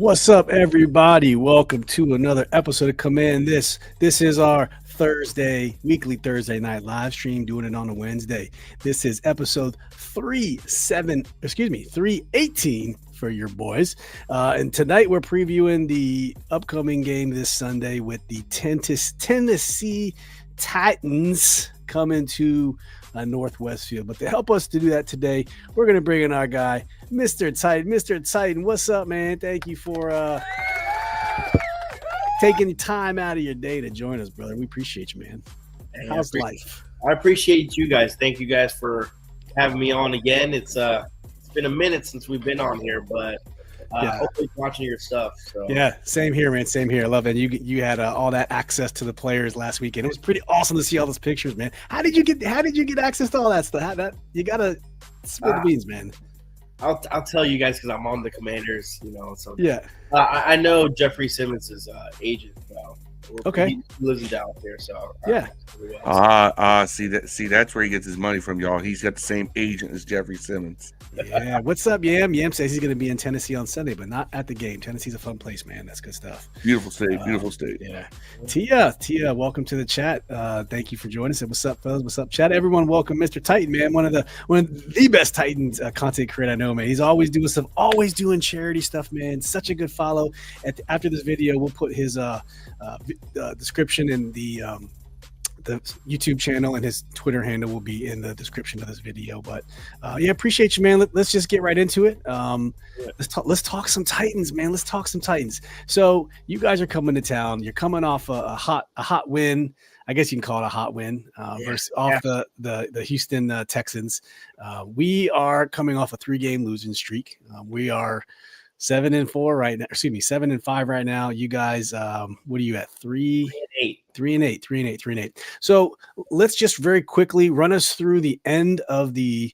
What's up, everybody? Welcome to another episode of Command This. This is our weekly Thursday night live stream, doing it on a Wednesday. This is episode 318 for your boys. And tonight we're previewing the upcoming game this Sunday with the Tennessee Titans coming to Northwest Field. But to help us to do that today, we're going to bring in our guy, Mr. Titan. Mr. Titan, what's up, man? Thank you for taking time out of your day to join us, brother. We appreciate you, man. How's life? I appreciate you guys. Thank you guys for having me on again. It's been a minute since we've been on here, but hopefully watching your stuff. So. Yeah, same here, man. Same here. I love it. You had all that access to the players last weekend. It was pretty awesome to see all those pictures, man. How did you get access to all that stuff? You gotta spill the beans, man. I'll tell you guys because I'm on the Commanders, So yeah, I know Jeffrey Simmons' agent. Okay, he lives in Dallas here, so yeah. See that's where he gets his money from, y'all. He's got the same agent as Jeffrey Simmons. Yeah, what's up, Yam? Yam says he's going to be in Tennessee on Sunday, but not at the game. Tennessee's a fun place, man. That's good stuff. Beautiful state. Yeah. Tia, welcome to the chat. Thank you for joining us. What's up, fellas? What's up, chat? Everyone, welcome, Mr. Titan, man. One of the best Titans content creator I know, man. He's always doing stuff, always doing charity stuff, man. Such a good follow. After this video, we'll put his description in the YouTube channel, and his Twitter handle will be in the description of this video. But appreciate you, man. Let's just get right into it. Let's talk some Titans, man. Let's talk some Titans. So you guys are coming to town. You're coming off a hot win. I guess you can call it a hot win versus the Houston Texans. We are coming off a 3-game losing streak. We are 7-4 right now. 7-5 right now. You guys, what are you at? 3-8. So let's just very quickly run us through the end of the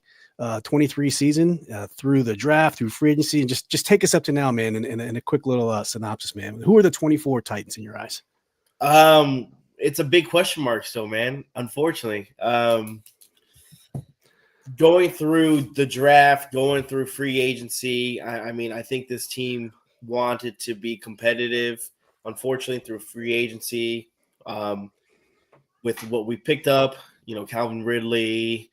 23 season, through the draft, through free agency, and just take us up to now, man. And a quick little synopsis, man. Who are the 24 Titans in your eyes? It's a big question mark still, man. Unfortunately. Going through the draft, going through free agency, I think this team wanted to be competitive. Unfortunately, through free agency, with what we picked up, Calvin Ridley,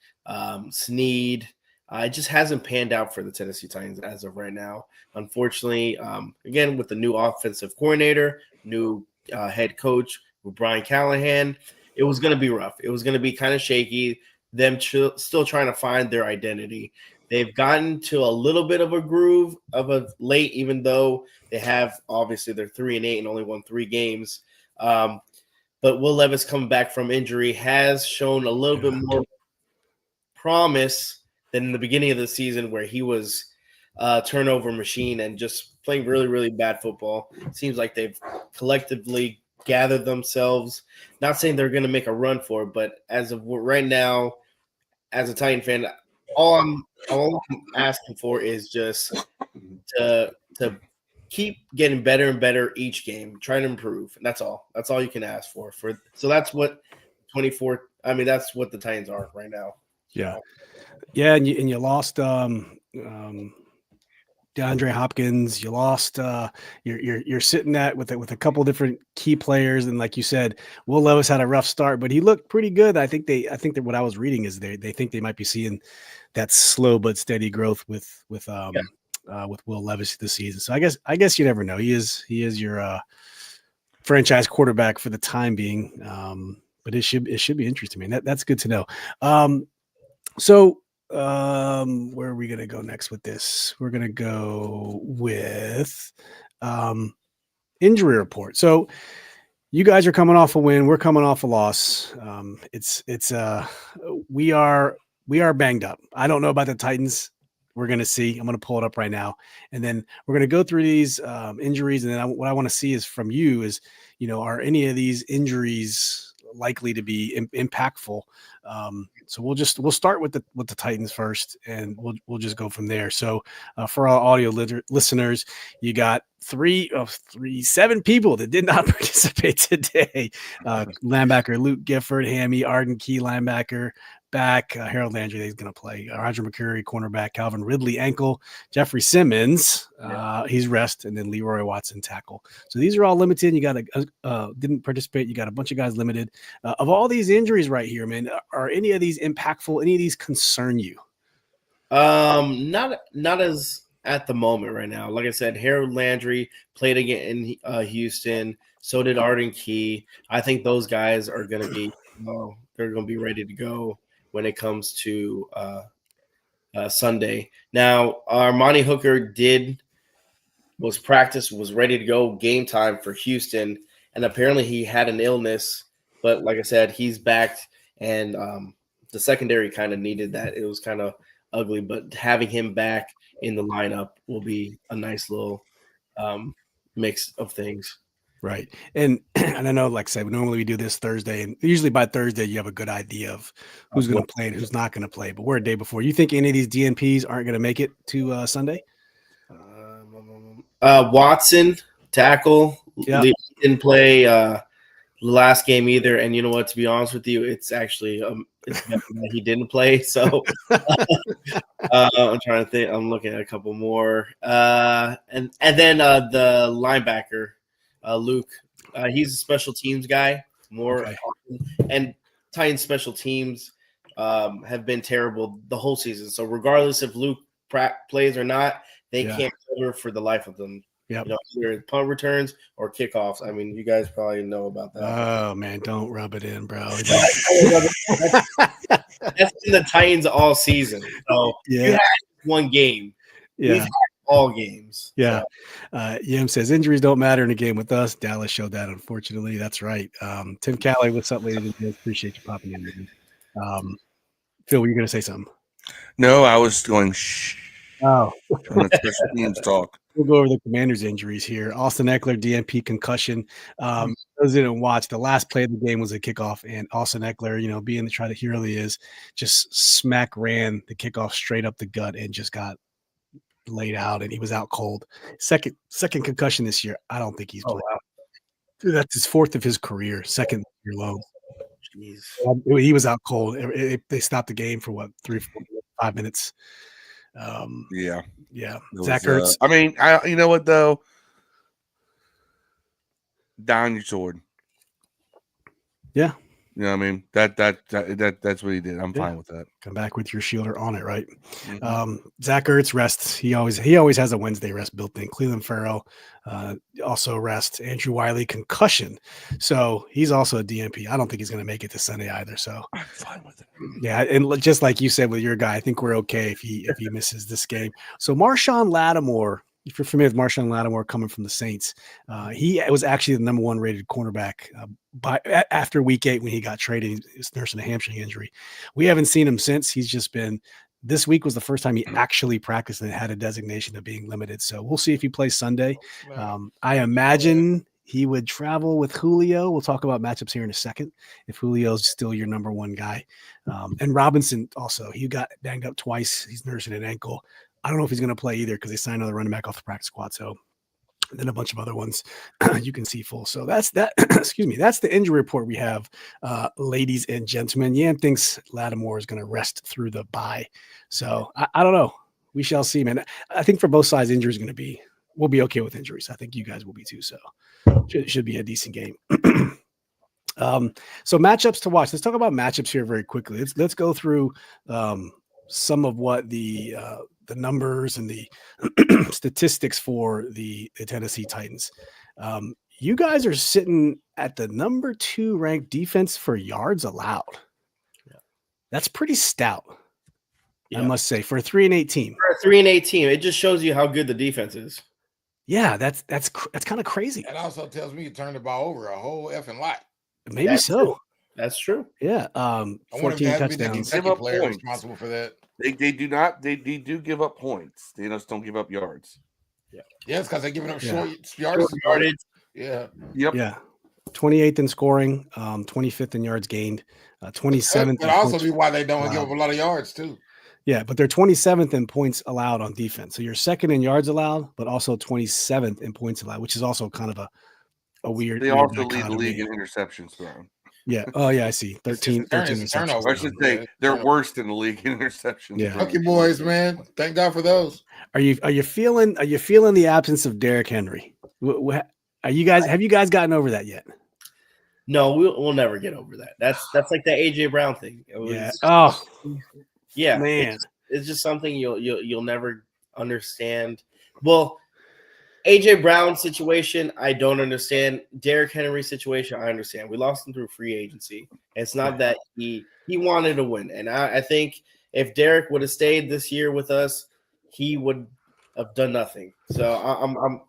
Snead, it just hasn't panned out for the Tennessee Titans as of right now. Unfortunately, again, with the new offensive coordinator, new head coach with Brian Callahan, it was going to be rough. It was going to be kind of shaky. Them still trying to find their identity. They've gotten to a little bit of a groove of a late, even though they have obviously they're 3-8 and only won 3 games. But Will Levis coming back from injury has shown a little bit more promise than in the beginning of the season, where he was a turnover machine and just playing really, really bad football. It seems like they've collectively gathered themselves. Not saying they're going to make a run for it, but as of right now, as a Titan fan, all I'm asking for is just to keep getting better and better each game, trying to improve. And that's all. That's all you can ask for. So that's what 24. I mean, that's what the Titans are right now. Yeah, and you lost DeAndre Hopkins. You lost. You're sitting at with a couple different key players, and like you said, Will Levis had a rough start, but he looked pretty good. I think that what I was reading is they think they might be seeing that slow but steady growth with Will Levis this season. So I guess you never know. He is your franchise quarterback for the time being. But it should be interesting, man. That's good to know. Where are we going to go next with this? We're going to go with injury report. So you guys are coming off a win. We're coming off a loss. We are banged up. I don't know about the Titans. We're going to see. I'm going to pull it up right now. And then we're going to go through these injuries. And then what I want to see is from you is, are any of these injuries likely to be impactful? So we'll start with the Titans first, and we'll just go from there. So for our audio listeners, you got 7 people that did not participate today. Linebacker Luke Gifford, Hammy, Arden Key, linebacker back. Harold Landry, he's going to play. Roger McCurry, cornerback. Calvin Ridley, ankle. Jeffrey Simmons, he's rest, and then Leroy Watson, tackle. So these are all limited. You got didn't participate. You got a bunch of guys limited. Of all these injuries right here, man, are any of these impactful? Any of these concern you? Not as at the moment right now. Like I said, Harold Landry played again in Houston. So did Arden Key. I think those guys are going to be they're going to be ready to go when it comes to Sunday. Now, Armani Hooker was ready to go game time for Houston, and apparently he had an illness. But like I said, he's back, and the secondary kind of needed that. It was kind of ugly, but having him back in the lineup will be a nice little mix of things. Right. And I know, like I said, normally we do this Thursday, and usually by Thursday you have a good idea of who's going to play and who's not going to play. But we're a day before. You think any of these DNPs aren't going to make it to Sunday? Watson, tackle, didn't play the last game either. And you know what? To be honest with you, it's actually it's better that he didn't play. So I'm trying to think. I'm looking at a couple more. And then the linebacker, Luke. He's a special teams guy more often. And Titans special teams have been terrible the whole season. So regardless if Luke plays or not, they can't cover for the life of them. Yep. Either punt returns or kickoffs. I mean, you guys probably know about that. Oh man, don't rub it in, bro. That's been the Titans all season. So you had one game. We've had all games. Yeah. Yim says injuries don't matter in a game with us. Dallas showed that, unfortunately. That's right. Tim Callie, what's up, ladies and gentlemen? Appreciate you popping in. Phil, were you going to say something? No, I was going shh. Oh. Special teams talk. We'll go over the Commanders' injuries here. Austin Eckler, DNP concussion. Those didn't watch. The last play of the game was a kickoff, and Austin Eckler, being the try the hero he is, just ran the kickoff straight up the gut and just got laid out, and he was out cold. Second concussion this year. I don't think he's playing. Wow. Dude, that's his fourth of his career, second year low. Jeez. He was out cold. They stopped the game for 3, 4, 5 minutes. Yeah. Zach Ertz. I mean, you know what though? Down your sword. Yeah. You know what I mean? That's what he did. I'm fine with that. Come back with your shielder on it, right? Mm-hmm. Zach Ertz rests. He always has a Wednesday rest built in. Cleveland Farrell also rest. Andrew Wiley concussion, so he's also a DNP. I don't think he's going to make it to Sunday either. So I'm fine with it. Yeah, and just like you said with your guy, I think we're okay if he misses this game. So Marshawn Lattimore. If you're familiar with Marshawn Lattimore coming from the Saints, he was actually the number 1 rated cornerback after week 8 when he got traded. He was nursing a hamstring injury. We haven't seen him since. He's just been – this week was the first time he actually practiced and had a designation of being limited. So we'll see if he plays Sunday. I imagine he would travel with Julio. We'll talk about matchups here in a second if Julio's still your number 1 guy. And Robinson also, he got banged up twice. He's nursing an ankle. I don't know if he's going to play either because they signed another running back off the practice squad. So, and then a bunch of other ones you can see full. So that's that. Excuse me. That's the injury report we have, ladies and gentlemen. Yam thinks Lattimore is going to rest through the bye. So I don't know. We shall see, man. I think for both sides, injury is going to be. We'll be okay with injuries. I think you guys will be too. So should be a decent game. So matchups to watch. Let's talk about matchups here very quickly. Let's go through some of what the numbers and the statistics for the Tennessee Titans. You guys are sitting at the number 2 ranked defense for yards allowed. Yeah. That's pretty stout. Yeah. I must say for a 3-8 team. For a 3-8 team, it just shows you how good the defense is. Yeah, that's kind of crazy. That also tells me you turned the ball over a whole effing lot. Maybe that's so. True. That's true. Yeah. 14 touchdowns. Give up player points. Responsible for that. They do give up points. They just don't give up yards. Yeah. Yes, because they're giving up short yardage. Yeah. Yep. Yeah. 28th in scoring, 25th in yards gained, 27th. That could also be why they don't give up a lot of yards too. Yeah, but they're 27th in points allowed on defense. So you're second in yards allowed, but also 27th in points allowed, which is also kind of a weird. They weird also lead the dichotomy. league in interceptions thrown. Yeah. Oh, yeah, I see. 13 it's a interceptions. turnover. I should say they're worse than the league in interceptions. Yeah. Lucky boys, man. Thank God for those. Are you feeling the absence of Derrick Henry? Have you guys gotten over that yet? No, we'll never get over that. That's like the AJ Brown thing. Yeah. Oh, yeah, man. It's just something you'll never understand. Well, AJ Brown situation, I don't understand. Derrick Henry situation, I understand. We lost him through free agency. It's not that he wanted to win, and I think if Derrick would have stayed this year with us, he would have done nothing. So I'm.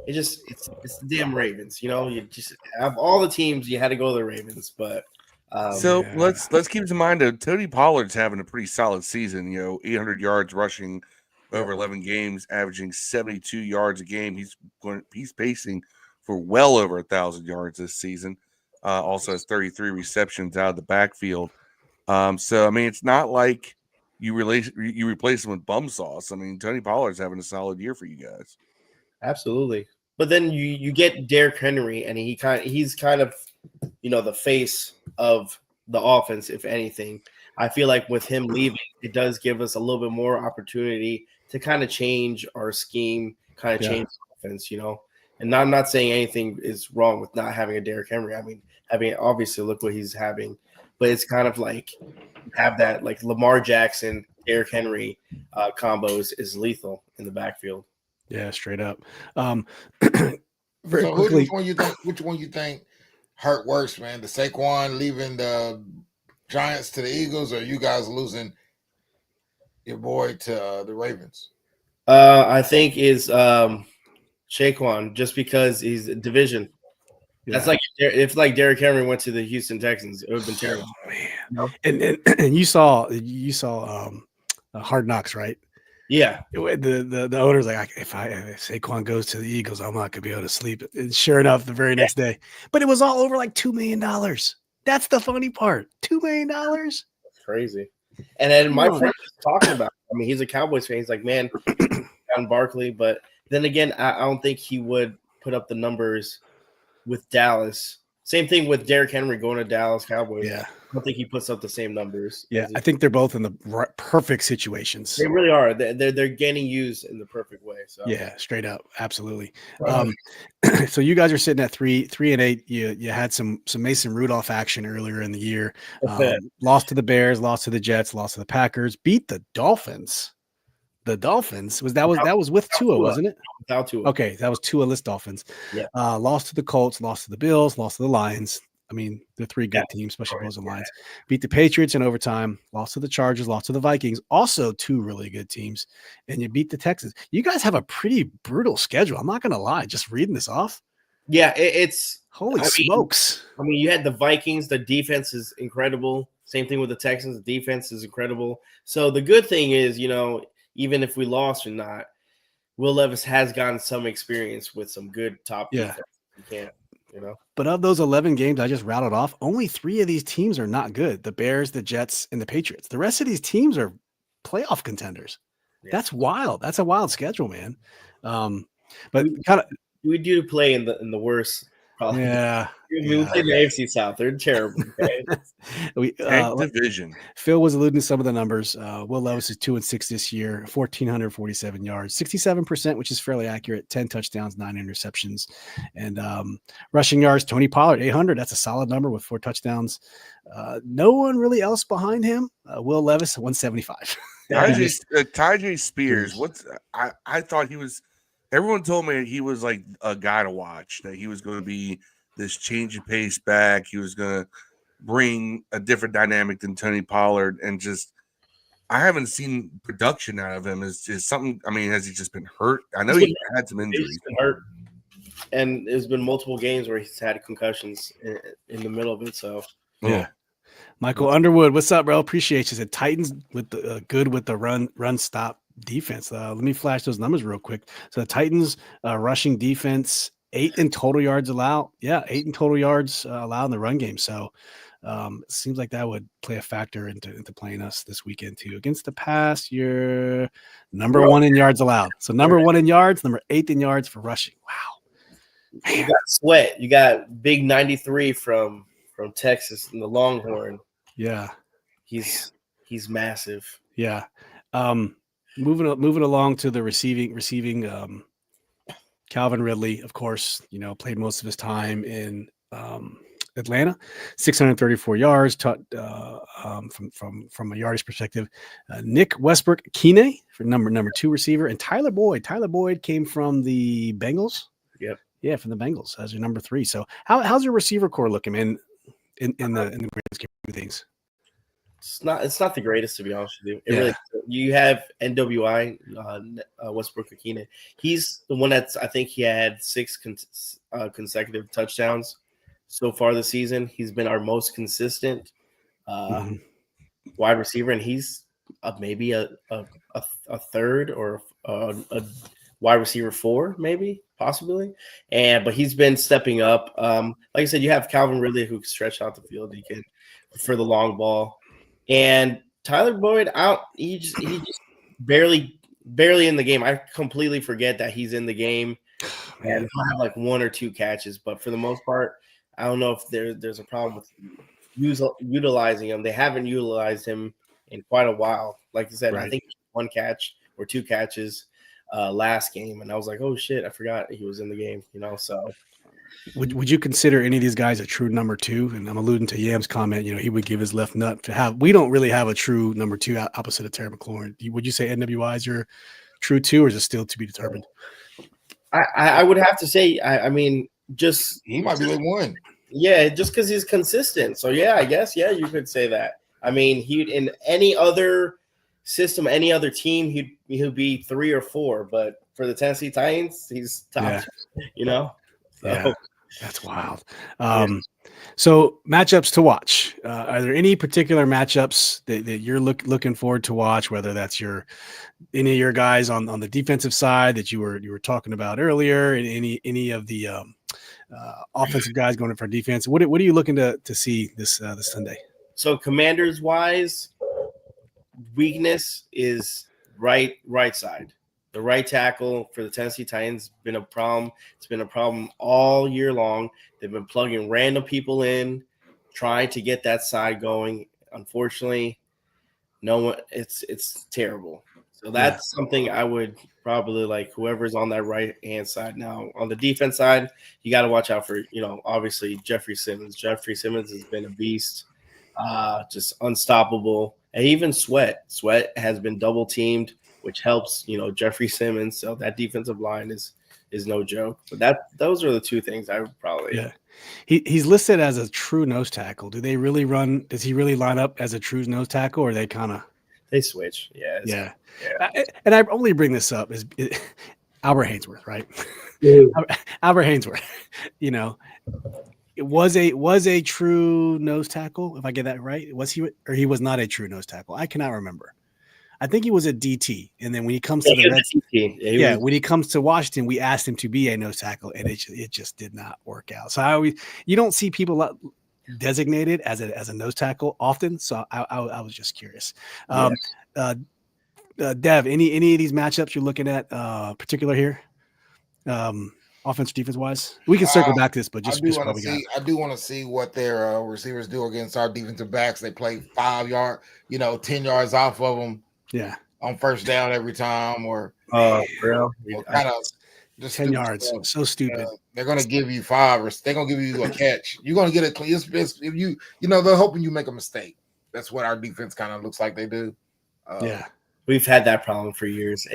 It's the damn Ravens. You just have all the teams. You had to go to the Ravens, but. Let's keep in mind that Tony Pollard's having a pretty solid season. 800 yards rushing over 11 games, averaging 72 yards a game. He's pacing for well over 1,000 yards this season. Also has 33 receptions out of the backfield. So I mean, it's not like you replace him with bum sauce. I mean, Tony Pollard's having a solid year for you guys. Absolutely, but then you get Derrick Henry, and he's kind of the face of the offense. If anything, I feel like with him leaving, it does give us a little bit more opportunity to kind of change our scheme, kind of change the offense, And I'm not saying anything is wrong with not having a Derrick Henry. I mean, obviously look what he's having, but it's kind of like have that like Lamar Jackson, Derrick Henry combos is lethal in the backfield. Yeah, straight up. Very quickly, which one you think hurt worse, man? The Saquon leaving the Giants to the Eagles, or you guys losing your boy to the Ravens? I think is Saquon, just because he's a division. Yeah. That's like if Derrick Henry went to the Houston Texans, it would have been terrible. Oh, man. And you saw Hard Knocks, right? Yeah. The owner's like, if Saquon goes to the Eagles, I'm not gonna be able to sleep. And sure enough, the very next day, but it was all over like $2 million. That's the funny part. $2 million. That's crazy. And then my friend was talking about it. I mean, he's a Cowboys fan. He's like, man, on Barkley, but then again, I don't think he would put up the numbers with Dallas. Same thing with Derrick Henry going to Dallas Cowboys. Yeah. I don't think he puts up the same numbers. Yeah, I think they're both in the perfect situations. They really are. They're getting used in the perfect way. So yeah, straight up, absolutely. So you guys are sitting at 3-8. You had some Mason Rudolph action earlier in the year. Lost to the Bears, lost to the Jets, lost to the Packers, beat the Dolphins. The Dolphins that was with Tua, wasn't it? Without Tua. Okay, that was Tua-less Dolphins. Yeah. Lost to the Colts, lost to the Bills, lost to the Lions. I mean, they're three good teams, especially Bills and Lions. Beat the Patriots in overtime, lost to the Chargers, lost to the Vikings, also two really good teams, and you beat the Texans. You guys have a pretty brutal schedule. I'm not going to lie, just reading this off. Yeah, it's holy smokes. I mean, you had the Vikings, the defense is incredible. Same thing with the Texans, the defense is incredible. So the good thing is, even if we lost or not, Will Levis has gotten some experience with some good top defense. You can't. But of those 11 games I just rattled off, only 3 of these teams are not good. The Bears, the Jets, and the Patriots. The rest of these teams are playoff contenders. Yeah. That's wild. That's a wild schedule, man. But we do play in the worst. Yeah. We play the AFC South. They're terrible. Division. Phil was alluding to some of the numbers. Will Levis is 2-6 this year, 1,447 yards, 67%, which is fairly accurate. 10 touchdowns, 9 interceptions, and rushing yards. Tony Pollard 800. That's a solid number with 4 touchdowns. No one really else behind him. Will Levis 175. Tyjae Spears. I thought he was. Everyone told me he was like a guy to watch, that he was going to be this change of pace back. He was going to bring a different dynamic than Tony Pollard. And just, I haven't seen production out of him. Is something, I mean, has he just been hurt? I know he had some injuries. He's been hurt. And there's been multiple games where he's had concussions in the middle of it. So, yeah. Michael Underwood, what's up, bro? Appreciate you. Said Titans with the good with the run stop defense. Let me flash those numbers real quick. So the Titans rushing defense, 8 in total yards allowed. Yeah, 8 in total yards allowed in the run game. So Seems like that would play a factor into playing us this weekend too. Against the pass, you're number 1 in yards allowed. So number 1 in yards, number 8 in yards for rushing. Wow. You got Sweat. You got big 93 from Texas and the Longhorn. Yeah. He's massive. Yeah. Moving along to the receiving Calvin Ridley, of course, played most of his time in Atlanta, 634 yards from a yardage perspective. Nick Westbrook-Kine for number 2 receiver, and Tyler Boyd. Tyler Boyd came from the Bengals. Yep. Yeah, from the Bengals as your number 3. So how's your receiver core looking, man, in the grand scheme of things? It's not the greatest, to be honest with you. Really, you have NWI Westbrook-Akine. He's the one I think he had 6 consecutive touchdowns so far this season. He's been our most consistent wide receiver, and he's maybe a third or a wide receiver 4, maybe possibly. But he's been stepping up. Like I said, you have Calvin Ridley who can stretch out the field. He can for the long ball. And Tyler Boyd he just barely in the game. I completely forget that he's in the game, and he'll have like 1 or 2 catches. But for the most part, I don't know if there's a problem with utilizing him. They haven't utilized him in quite a while. Like I said, right. I think 1 catch or 2 catches last game, and I was like, oh shit, I forgot he was in the game. So. Would you consider any of these guys a true number 2? And I'm alluding to Yam's comment. He would give his left nut to have. We don't really have a true number 2 opposite of Terry McLaurin. Would you say NWI is your true 2, or is it still to be determined? I would have to say. I mean, just he might be like 1. Yeah, just because he's consistent. So yeah, I guess you could say that. I mean, he'd in any other system, any other team, he'd be 3 or 4. But for the Tennessee Titans, he's top. So. Yeah, that's wild. So matchups to watch. Are there any particular matchups that you're looking forward to watch? Whether that's any of your guys on the defensive side that you were talking about earlier, and any of the offensive guys going in for defense. What are you looking to see this Sunday? So Commanders wise, weakness is right side. The right tackle for the Tennessee Titans has been a problem. It's been a problem all year long. They've been plugging random people in, trying to get that side going. Unfortunately, no one. It's terrible. So that's something I would probably like whoever's on that right-hand side. Now, on the defense side, you got to watch out for, obviously Jeffrey Simmons. Jeffrey Simmons has been a beast, just unstoppable. And even Sweat has been double-teamed, which helps, Jeffrey Simmons. So that defensive line is no joke. But those are the 2 things I would probably. Yeah, he's listed as a true nose tackle. Does he really line up as a true nose tackle, or they kind of? They switch. Yeah. And I only bring this up is Albert Hainsworth, right? Albert Hainsworth, it was a true nose tackle. If I get that right, was he, or he was not a true nose tackle? I cannot remember. I think he was a DT, and then when he comes to the Reds, when he comes to Washington, we asked him to be a nose tackle, and it just did not work out. So you don't see people designated as a nose tackle often. So I was just curious. Dev, any of these matchups you're looking at particular here, offense defense wise? We can circle back to this, but I do want to see what their receivers do against our defensive backs. They play 5 yard, 10 yards off of them. Yeah, on first down every time, or kind of just 10 yards. Stuff. So stupid. They're gonna give you 5, or they're gonna give you a catch. You're gonna get a clean. If they're hoping you make a mistake. That's what our defense kind of looks like they do. We've had that problem for years.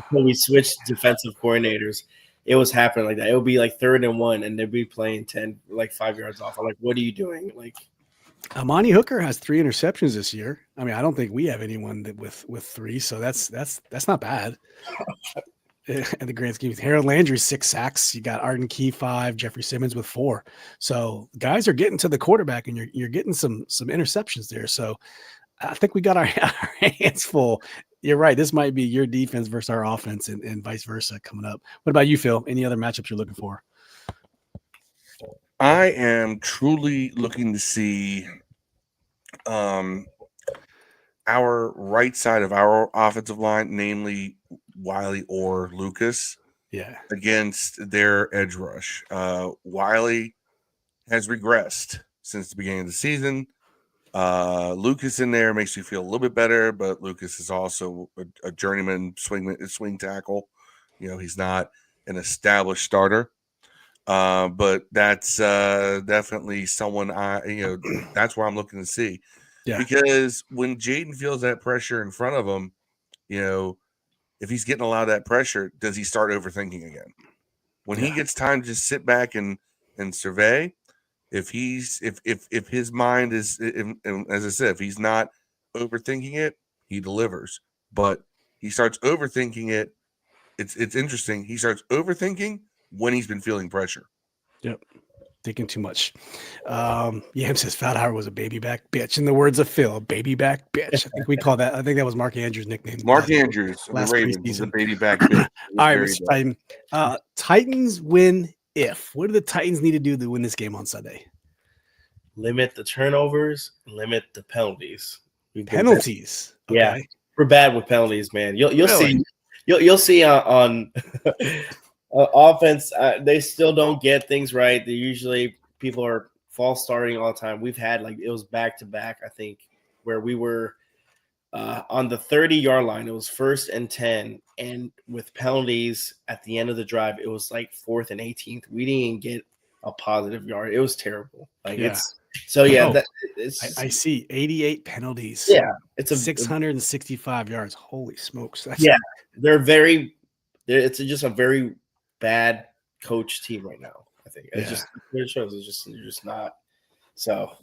When we switched defensive coordinators, it was happening like that. It would be like 3rd and 1, and they'd be playing 10, like 5 yards off. I'm like, what are you doing? Like. Amani Hooker has 3 interceptions this year. I mean, I don't think we have anyone with 3, so that's not bad. In the grand scheme, Harold Landry 6 sacks. You got Arden Key 5, Jeffrey Simmons with 4. So guys are getting to the quarterback, and you're getting some interceptions there. So I think we got our hands full. You're right. This might be your defense versus our offense, and vice versa coming up. What about you, Phil? Any other matchups you're looking for? I am truly looking to see our right side of our offensive line, namely Wiley or Lucas, against their edge rush. Wiley has regressed since the beginning of the season. Lucas in there makes you feel a little bit better, but Lucas is also a journeyman swing tackle. He's not an established starter. But that's definitely someone that's where I'm looking to see. Yeah. Because when Jaden feels that pressure in front of him, if he's getting a lot of that pressure, does he start overthinking again? When he gets time to just sit back and survey, if his mind is, as I said, if he's not overthinking it, he delivers. But he starts overthinking it. It's interesting. He starts overthinking when he's been feeling pressure. Yep. Thinking too much. Yam says Fat was a baby back bitch. In the words of Phil, baby back bitch. I think we call that. I think that was Mark Andrews' nickname. Mark Andrews, the Ravens, is a baby back bitch. All right, Mr. Titan. Titans win if. What do the Titans need to do to win this game on Sunday? Limit the turnovers, limit the penalties. Penalties. Okay. Yeah, we're bad with penalties, man. You'll Really? see. You'll see on offense. They still don't get things right. They usually people are false starting all the time. We've had it was back to back. I think where we were on the 30-yard line. It was 1st and 10, and with penalties at the end of the drive, it was 4th and 18th. We didn't even get a positive yard. It was terrible. It's so I see 88 penalties. Yeah, it's 665 yards. Holy smokes! It's just a very bad coach team right now. I think it's just it shows. You're just not. So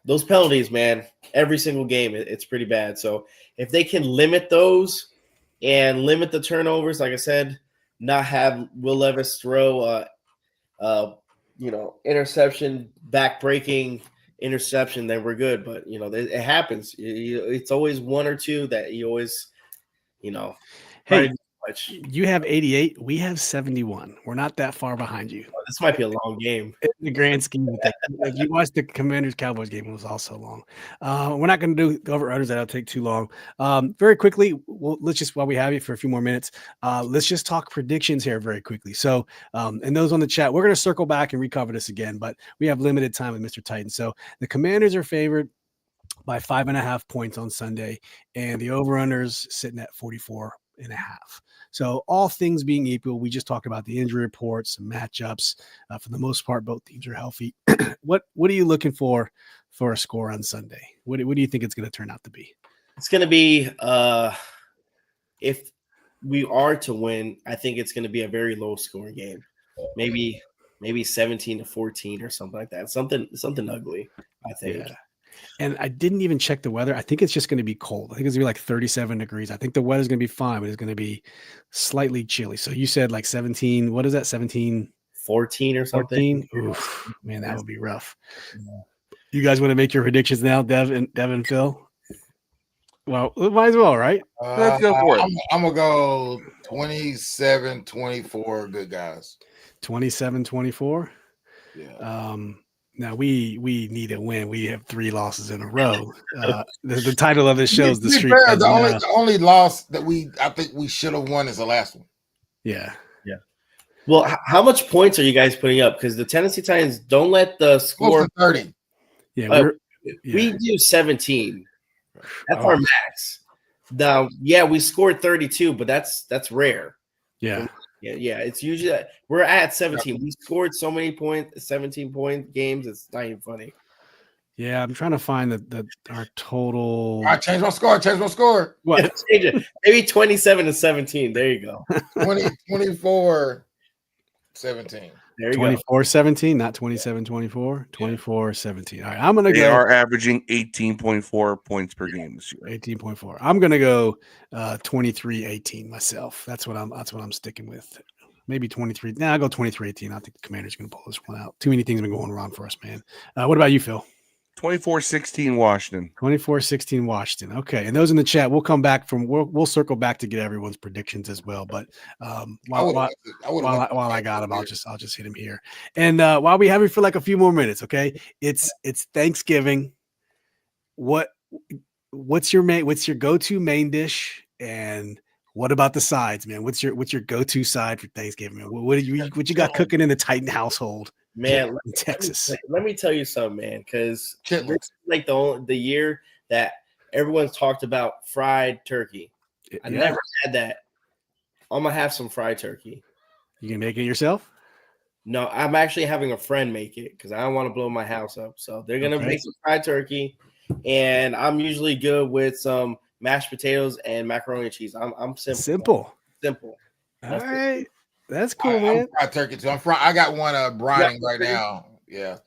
those penalties, man. Every single game, it's pretty bad. So if they can limit those and limit the turnovers, like I said, not have Will Levis throw interception, back-breaking interception, then we're good. But it happens. It's always one or two that you always, Hey, you have 88. We have 71. We're not that far behind you. This might be a long game. In the grand scheme of things. If you watched the Commanders-Cowboys game, it was also long. We're not going to do over-unders. That'll take too long. Very quickly, let's just, while we have you for a few more minutes, let's just talk predictions here very quickly. So, and those on the chat, we're going to circle back and recover this again, but we have limited time with Mr. Titan. So the Commanders are favored by 5.5 points on Sunday, and the over-unders sitting at 44.5. So all things being equal, we just talked about the injury reports, some matchups. For the most part, both teams are healthy. What are you looking for a score on Sunday? What do you think it's going to turn out to be? It's going to be if we are to win, I think it's going to be a very low scoring game. Maybe 17-14 or something like that. Something ugly, I think. Yeah. And I didn't even check the weather. I think it's just going to be cold. I think it's going to be 37 degrees. I think the weather's going to be fine, but it's going to be slightly chilly. So you said 17. What is that? 17? 14 or something. 14? Oof, man, that would be rough. Yeah. You guys want to make your predictions now, Dev and Phil? Well, might as well, right? Let's go for it. I'm going to go 27-24, good guys. 27-24? Yeah. Now we need a win. We have 3 losses in a row. The title of this show is The Street. The only loss that I think we should have won is the last one. Yeah. Well, how much points are you guys putting up? Because the Tennessee Titans don't let the score 30. Yeah, we do 17. That's our max. Now, we scored 32, but that's rare. Yeah. Yeah. It's usually we're at 17. We scored so many points, 17-point games. It's not even funny. Yeah, I'm trying to find our total. I changed my score. What? Yeah, change it. Maybe 27-17. There you go. 24-17. There you 24-17, not 27-24. 24-17. All right, I'm gonna go. They are averaging 18.4 points per game this year. 18.4. I'm gonna go 23-18 myself. That's what I'm sticking with. Maybe 23. Nah, I'll go 23-18. I think the Commander's gonna pull this one out. Too many things have been going wrong for us, man. What about you, Phil? 24-16 Washington. 24-16 Washington. Okay, and those in the chat, we'll circle back to get everyone's predictions as well. But while I got him, I'll just hit him here. And while we have you for a few more minutes, okay? It's Thanksgiving. What what's your go-to main dish, and what about the sides, man? What's your go-to side for Thanksgiving, man? What you got cooking in the Titan household, Man, in Texas? let me tell you something, man, because this Chitlins. is like the year that everyone's talked about fried turkey. I Yeah. never had that. I'm gonna have some fried turkey. You can make it yourself? No, I'm actually having a friend make it because I don't want to blow my house up. So they're gonna Okay. make some fried turkey, and I'm usually good with some mashed potatoes and macaroni and cheese. I'm simple. Simple. All That's it. right. That's cool, I'm man. fried turkey too. I got one brining right turkey? now. Yeah.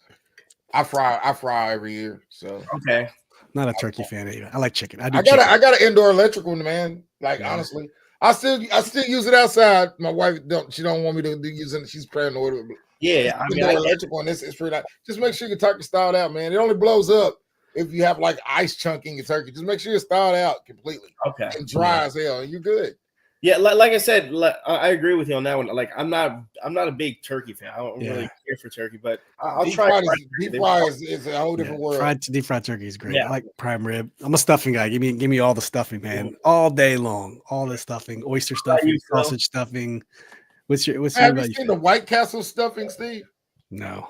I fry every year. So Okay. Not a turkey fan either. I like chicken. I I chicken. got an indoor electric one, man. Like Yeah. honestly, I still use it outside. My wife don't want me to use it. She's paranoid. Yeah, I mean, Indoor electric one. It's pretty nice. Just make sure your turkey stalled out, man. It only blows up if you have like ice chunking your turkey. Just make sure it's thawed out completely okay. and dry as hell, and you're good. Yeah, like I said, I agree with you on that one. Like, I'm not a big turkey fan. I don't really care for turkey, but I'll Deep try. fry is a whole different world. Deep fried turkey is great. Yeah. I like prime rib. I'm a stuffing guy. Give me all the stuffing, man. All day long. All the stuffing, oyster stuffing, Phil? sausage stuffing. What's your Have you seen the White Castle stuffing, Steve? No.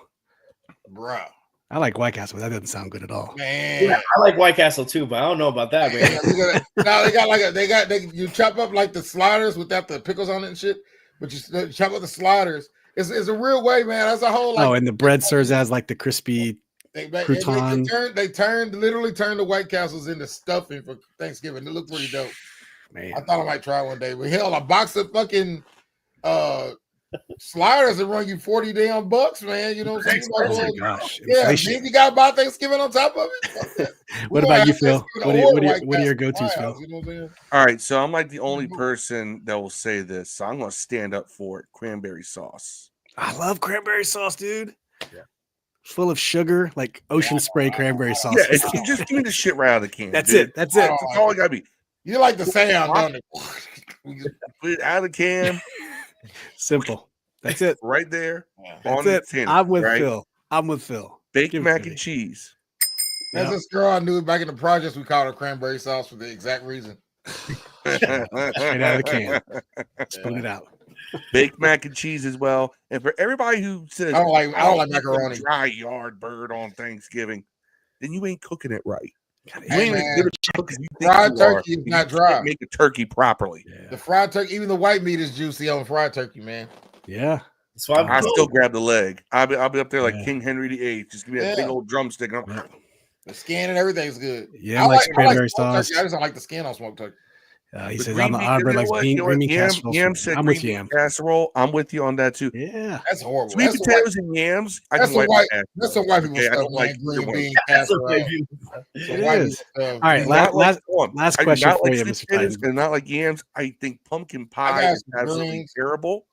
Bruh. I like White Castle, but that doesn't sound good at all. Man. Yeah, I like White Castle too, but I don't know about that, man. Now you chop up like the sliders without the pickles on it and shit, but you chop up the sliders. It's a real way, man. That's a whole and the bread serves as like the crispy crouton. They literally turned the White Castles into stuffing for Thanksgiving. It looked pretty dope. Man. I thought I might try one day, but hell, a box of fucking sliders that run you $40 damn bucks, man. You know what I'm saying? Oh my gosh. Yeah, Inflation. then you got to buy Thanksgiving on top of it. What about you, Phil? What are your go-tos, Phil? You know what I'm saying? All right, so I'm like the only person that will say this, so I'm going to stand up for it. Cranberry sauce. I love cranberry sauce, dude. Yeah. Full of sugar, like ocean spray cranberry sauce. Yeah, just give me the shit right out of the can. That's dude. it. That's it. That's all I got to be. You like the sound, don't it? Put it out of the can. Simple. That's it. Right there. That's on it. the tin, I'm with right? Phil. I'm with Phil. Baked Give it mac to and me. cheese. There's this girl I knew back in the projects. We called her cranberry sauce for the exact reason. Straight out of the can. Spoon it out. Baked mac and cheese as well. And for everybody who says I don't like eat macaroni. a dry yard bird on Thanksgiving, then you ain't cooking it right. You Hey, ain't as man, good a cook as you think fried you turkey are. is not You dry. can't make a turkey properly. The fried turkey, even the white meat is juicy on fried turkey, man. Yeah. So I still grab the leg. I'll be up there like Yeah. King Henry VIII. Just give me that big old drumstick. And The skin and everything's good. Yeah, I like cranberry sauce. Turkey. I just don't like the skin on smoked turkey. He But says green I'm bean- a you know likes what? green You know what? bean Yam casserole. said I'm green with bean yam. casserole. I'm with you on that too. Yeah. That's horrible. Sweet potatoes and yams. I That's can wipe my ass. That's some white people Okay, I stuff, don't man. like Green either bean That's casserole. okay. It White is. people stuff. All right, Do not like last I do question not for like you, sweet Mr. potatoes Titan. and not like yams. I think pumpkin I pie got is some absolutely greens. terrible.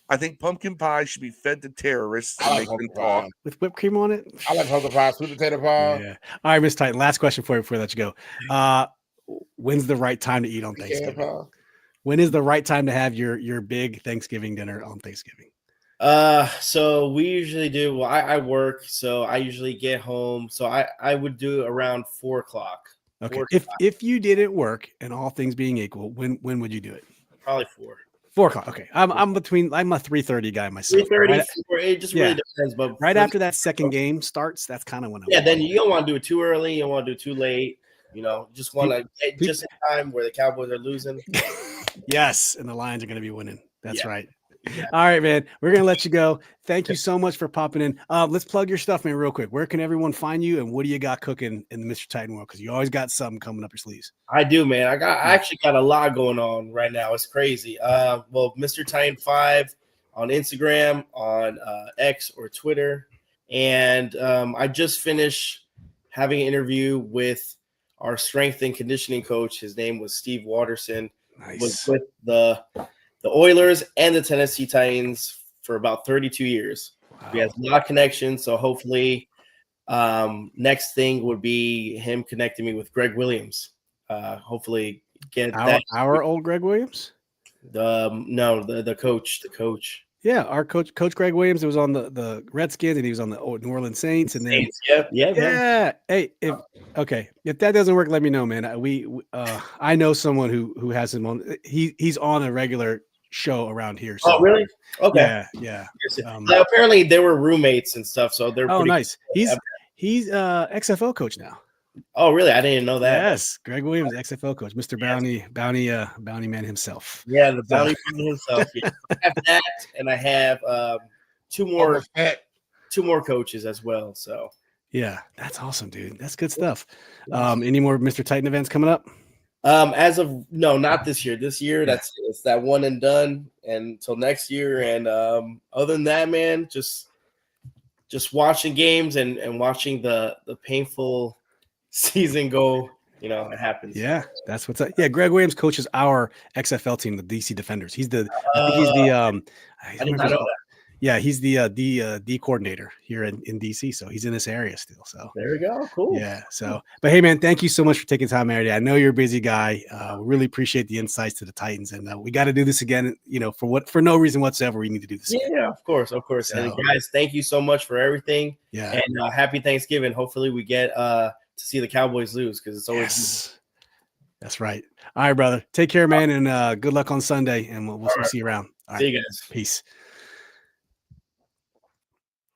I think pumpkin pie should be fed to terrorists I and like make them pumpkin talk. pie. With whipped cream on it? I like pumpkin pie, sweet potato pie. Yeah. All right, Mr. Titan. Last question for you before I let you go. When's the right time to eat on Pecan Thanksgiving? pie. When is the right time to have your big Thanksgiving dinner on Thanksgiving? So we usually do. Well, I work, so I usually get home. So I would do around 4:00. Okay. 4 If you didn't work and all things being equal, when would you do it? probably 4. 4:00. Okay. I'm a 3:30 guy myself. 3:30. Right, 4, it just really depends. But right for- after that second game starts, that's kind of when yeah, then you don't want to do it too early. You don't want to do it too late. You know, just want to get just in time where the Cowboys are losing. Yes, and the Lions are going to be winning. That's Yeah. right. Yeah. All right, man. We're going to let you go. Thank you so much for popping in. Let's plug your stuff, man, real quick. Where can everyone find you, and what do you got cooking in the Mr. Titan world? Because you always got something coming up your sleeves. I do, man. I actually got a lot going on right now. It's crazy. Well, Mr. Titan 5 on Instagram, on X or Twitter, and I just finished having an interview with our strength and conditioning coach. His name was Steve Watterson. Nice. Was with the Oilers and the Tennessee Titans for about 32 years. Wow. He has a lot of connections, so hopefully next thing would be him connecting me with Greg Williams. Hopefully get Our old Greg Williams? the coach. Yeah, our coach Greg Williams, was on the Redskins, and he was on the New Orleans Saints, and then Yeah. Hey, if that doesn't work, let me know, man. I know someone who has him on. He's on a regular show around here. So, Oh, really? Okay. Yeah. Apparently, they were roommates and stuff, so they're pretty nice. He's XFL coach now. Oh, really? I didn't know that. Yes, Greg Williams, XFL coach, Mr. Bounty man himself. Yeah, the bounty man himself. Yeah. I have that, and I have two more coaches as well. So yeah, that's awesome, dude. That's good stuff. Any more Mr. Titan events coming up? As of not this year. This year, it's that one and done, and until next year. And other than that, man, just watching games and watching the painful season go. It happens. Yeah, that's what's up. Yeah, Greg Williams coaches our XFL team, the DC Defenders. I think he's the I did not know that. Yeah, he's the D coordinator here in DC, so he's in this area still. So there we go. Cool. Yeah. So, but hey, man, thank you so much for taking time out today. I know you're a busy guy. Really appreciate the insights to the Titans, and we got to do this again. For no reason whatsoever, we need to do this. Yeah, of course. So, and guys, thank you so much for everything. Yeah. And happy Thanksgiving. Hopefully, we get to see the Cowboys lose, because it's always. Yes. That's right. All right, brother. Take care, man, and good luck on Sunday, and we'll see you around. All right. See you guys. Peace.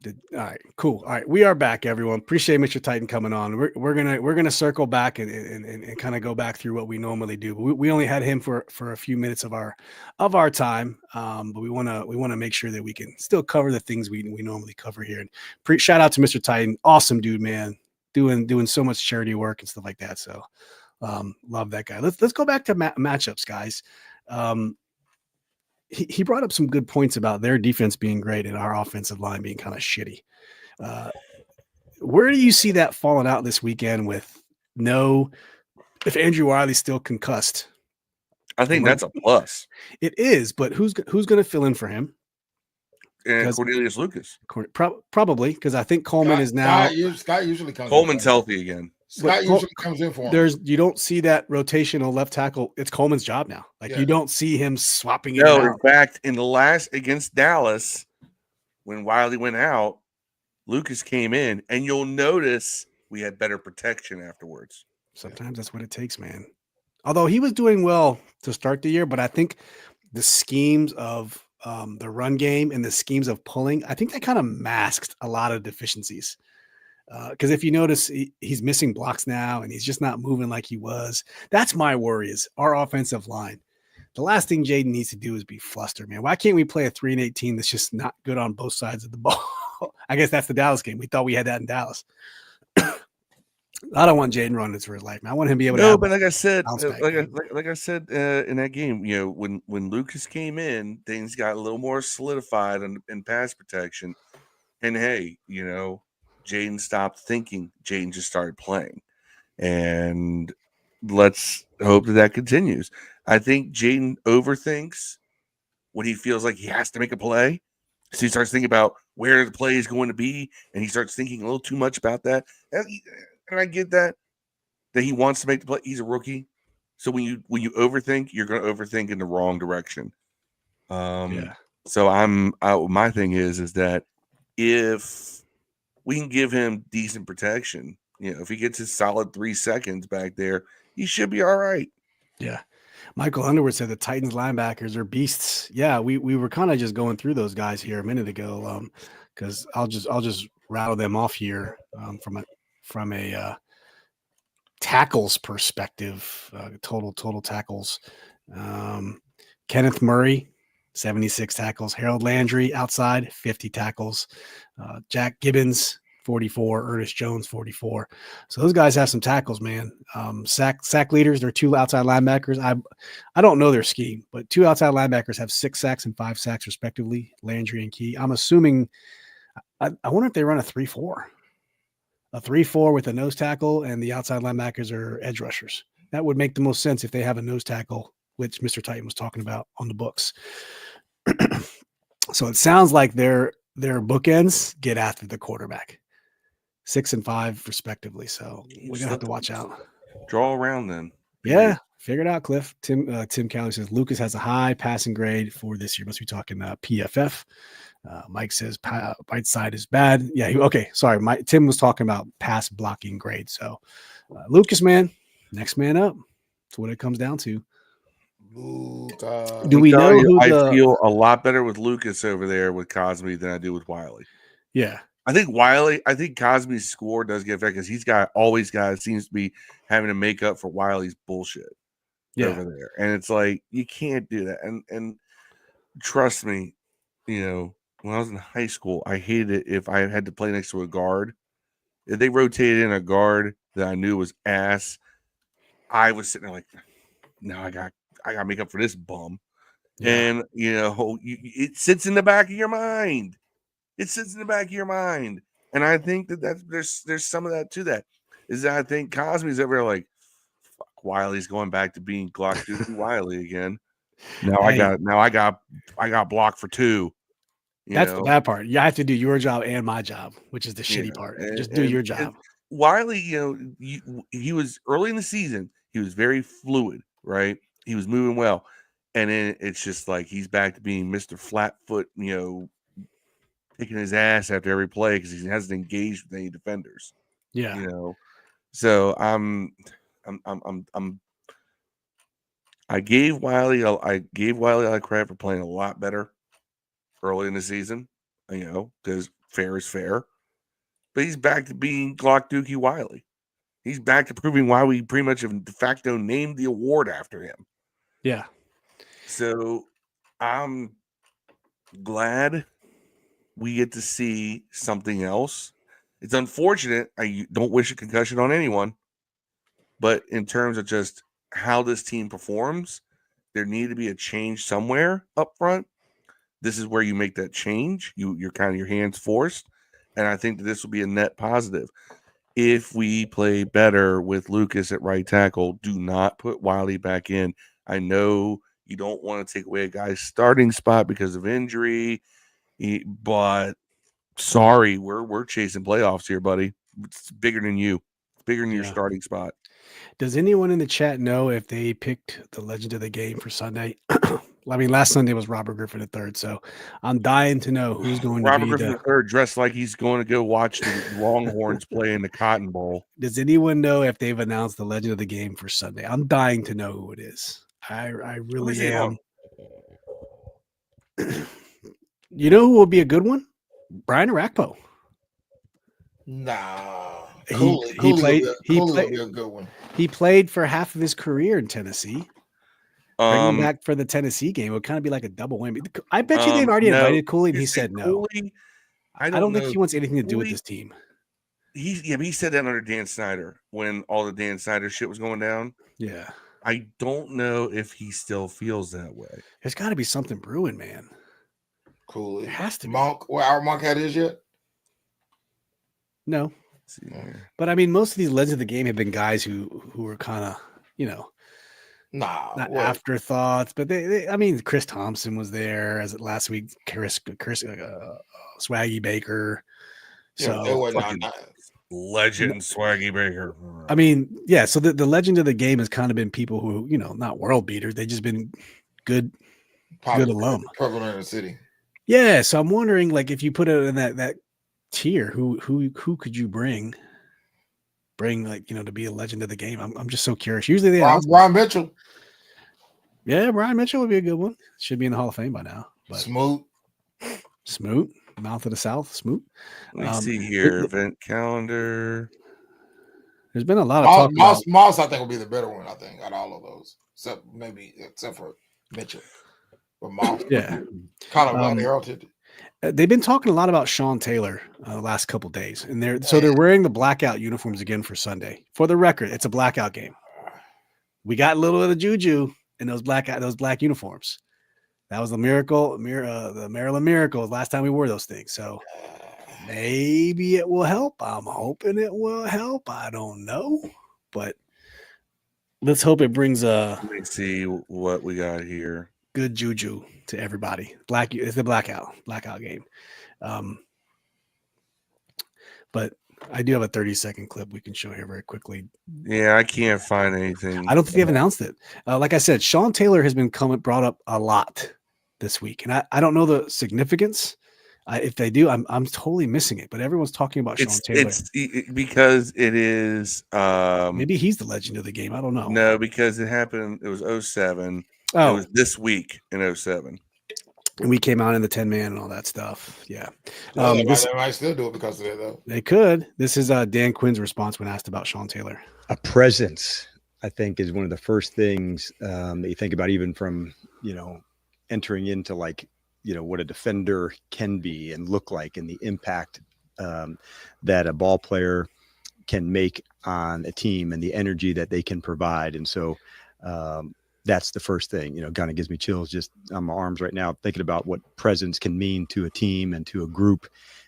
All right, cool. All right, we are back, everyone. Appreciate Mr. Titan coming on. We're gonna circle back and kind of go back through what we normally do. We only had him for a few minutes of our time, but we want to make sure that we can still cover the things we normally cover here. And shout out to Mr. Titan, awesome dude, man, doing so much charity work and stuff like that. So love that guy. Let's go back to matchups, guys. He brought up some good points about their defense being great and our offensive line being kind of shitty. Where do you see that falling out this weekend if Andrew Wiley's still concussed? I think that's a plus. It is, but who's going to fill in for him? And Cornelius Lucas. Probably, because I think Coleman is now. Scott usually comes. Coleman's healthy again. Scott usually comes in for him. You don't see that rotational left tackle. It's Coleman's job now. You don't see him swapping it. No, in fact, in the last against Dallas, when Wiley went out, Lucas came in, and you'll notice we had better protection afterwards. Sometimes that's what it takes, man. Although he was doing well to start the year, but I think the schemes of the run game and the schemes of pulling, I think that kind of masked a lot of deficiencies. Because if you notice, he's missing blocks now, and he's just not moving like he was. That's my worry, is our offensive line. The last thing Jaden needs to do is be flustered, man. Why can't we play a 3-8 team that's just not good on both sides of the ball? I guess that's the Dallas game. We thought we had that in Dallas. I don't want Jaden running for his life, man. I want him to be able to. No, but like I said, in that game, when Lucas came in, things got a little more solidified in pass protection. And hey, Jaden stopped thinking. Jaden just started playing. And let's hope that continues. I think Jaden overthinks when he feels like he has to make a play. So he starts thinking about where the play is going to be, and he starts thinking a little too much about that. And I get that he wants to make the play. He's a rookie. So when you overthink, you're going to overthink in the wrong direction. So my thing is that if we can give him decent protection, if he gets his solid 3 seconds back there, he should be all right. Yeah. Michael Underwood said the Titans linebackers are beasts. Yeah, we were kind of just going through those guys here a minute ago, because I'll just rattle them off here from a tackles perspective, total tackles. Kenneth Murray, 76 tackles. Harold Landry outside, 50 tackles. Jack Gibbons, 44. Ernest Jones, 44. So those guys have some tackles, man. Sack leaders, they're 2 outside linebackers. I don't know their scheme, but 2 outside linebackers have 6 sacks and 5 sacks respectively, Landry and Key. I'm assuming, I wonder if they run a 3-4. A 3-4 with a nose tackle, and the outside linebackers are edge rushers. That would make the most sense if they have a nose tackle, which Mr. Titan was talking about on the books. So it sounds like their bookends get after the quarterback, 6 and 5 respectively. So we're gonna have to watch out. Draw around then. Yeah, Figure it out, Cliff. Tim Callahan says Lucas has a high passing grade for this year. Must be talking PFF. Mike says right side is bad. Yeah. Okay. Sorry. Tim was talking about pass blocking grade. So Lucas, man, next man up. That's what it comes down to. Do we know who I feel a lot better with Lucas over there with Cosme than I do with Wiley. Yeah. I think Cosme's score does get affected because he's always seems to be having to make up for Wiley's bullshit over there. And it's like, you can't do that. And trust me, when I was in high school, I hated it if I had to play next to a guard. If they rotated in a guard that I knew was ass, I was sitting there like, no, I got to make up for this bum. Yeah. And, it sits in the back of your mind. It sits in the back of your mind. And I think there's some of that to that. Is that I think Cosme's over there like, fuck, Wiley's going back to being Glock Dookie Wiley again. Now I got blocked for 2. That's the bad part. You have to do your job and my job, which is the shitty part. Just do your job. Wiley, he was early in the season. He was very fluid, right? He was moving well. And then it's just like he's back to being Mr. Flatfoot, kicking his ass after every play because he hasn't engaged with any defenders. Yeah. So I gave Wiley a lot of credit for playing a lot better early in the season, because fair is fair. But he's back to being Glock Dookie Wiley. He's back to proving why we pretty much have de facto named the award after him. Yeah. So I'm glad we get to see something else. It's unfortunate. I don't wish a concussion on anyone. But in terms of just how this team performs, there needed to be a change somewhere up front. This is where you make that change. You're kind of your hands forced. And I think that this will be a net positive. If we play better with Lucas at right tackle, do not put Wiley back in. I know you don't want to take away a guy's starting spot because of injury, but sorry, we're chasing playoffs here, buddy. It's bigger than you. It's bigger than your starting spot. Does anyone in the chat know if they picked the legend of the game for Sunday? I mean, last Sunday was Robert Griffin III, so I'm dying to know who's going to be Robert Griffin III dressed like he's going to go watch the Longhorns play in the Cotton Bowl. Does anyone know if they've announced the legend of the game for Sunday? I'm dying to know who it is. I really am. You know who will be a good one? Brian Arakpo. Nah. He played a good one. He played for half of his career in Tennessee. Bring him back for the Tennessee game. It would kind of be like a double whammy. I bet you they've already invited Cooley, and he said no. I don't think he wants anything to do with this team. He said that under Dan Snyder when all the Dan Snyder shit was going down. Yeah. I don't know if he still feels that way. There's got to be something brewing, man. Cooley. It has to be. Monk. Well, our Monk had his yet? No. But I mean, most of these legends of the game have been guys who were kind of, not afterthoughts, but they I mean, Chris Thompson was there as last week. Chris Swaggy Baker. So legend Swaggy Baker. I mean, yeah. So the legend of the game has kind of been people who, not world beaters. They've just been good alum. Popular in the city. Yeah. So I'm wondering, like, if you put it in that tier, who could you bring like, to be a legend of the game? I'm just so curious. Usually Brian Mitchell. Yeah, Brian Mitchell would be a good one. Should be in the Hall of Fame by now. But Smoot, Mouth of the South, Smoot. Let me see here. Event calendar. There's been a lot of talk. Moss, I think, will be the better one, I think, out of all of those. Except for Mitchell. But Moss. Yeah. Kind of heralded. They've been talking a lot about Sean Taylor the last couple days, and they're wearing the blackout uniforms again for Sunday. For the record, it's a blackout game. We got a little bit of juju in those black uniforms. That was the Maryland Miracle last time we wore those things. So maybe it will help. I'm hoping it will help. I don't know, but let's hope it brings Let me see what we got here. Good juju to everybody. It's the blackout game. But I do have a 30-second clip we can show here very quickly. Yeah, I can't find anything. I don't think they've announced it. Like I said, Sean Taylor has been brought up a lot this week, and I don't know the significance. If they do, I'm totally missing it. But everyone's talking about Sean Taylor. Because it is. Maybe he's the legend of the game. I don't know. No, because it happened. It was 07. Oh, it was this week in 07. And we came out in the 10-man and all that stuff. Yeah. They might still do it because of that, though. They could. This is Dan Quinn's response when asked about Sean Taylor. A presence, I think, is one of the first things that you think about, even from, entering into what a defender can be and look like, and the impact that a ball player can make on a team and the energy that they can provide. And so that's the first thing, kind of gives me chills just on my arms right now, thinking about what presence can mean to a team and to a group.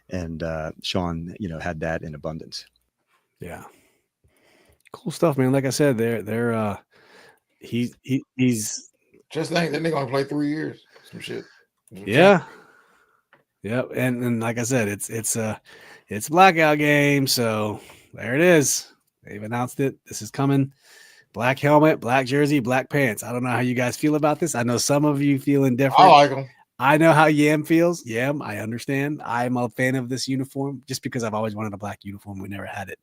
And Sean, had that in abundance. Yeah. Cool stuff, man. Like I said, he's just think that they're gonna play 3 years. Some shit. Yeah. Yep. And like I said, it's a blackout game. So there it is. They've announced it. This is coming. Black helmet, black jersey, black pants. I don't know how you guys feel about this. I know some of you feeling different. I like them. I know how Yam feels. Yam, I understand. I'm a fan of this uniform just because I've always wanted a black uniform. We never had it.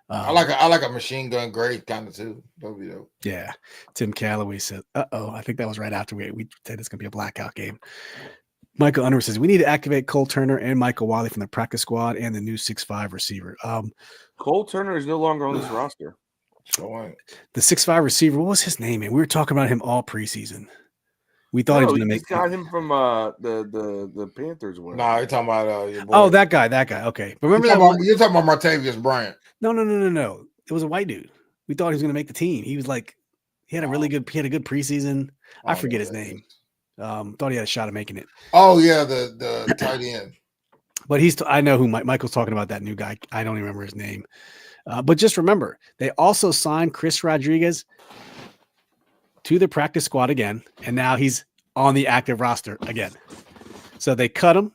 I like a machine gun gray kind of too. That'd be dope. Yeah. Tim Calloway said, I think that was right after we said it's going to be a blackout game. Michael Underwood says, we need to activate Cole Turner and Michael Wiley from the practice squad and the new 6'5" receiver. Cole Turner is no longer on this roster. The 6'5" receiver, what was his name, man? We were talking about him all preseason. We thought he was going to make. Got him from the Panthers. No, you're talking about your boy. Oh, that guy. Okay, but remember you're talking about Martavius Bryant. No. It was a white dude. We thought he was going to make the team. He was like, he had a good preseason. I forget his name. Thought he had a shot of making it. Oh yeah, the tight end. But I know who Michael's talking about. That new guy. I don't even remember his name. But just remember, they also signed Chris Rodriguez to the practice squad again, and now he's on the active roster again. So they cut him,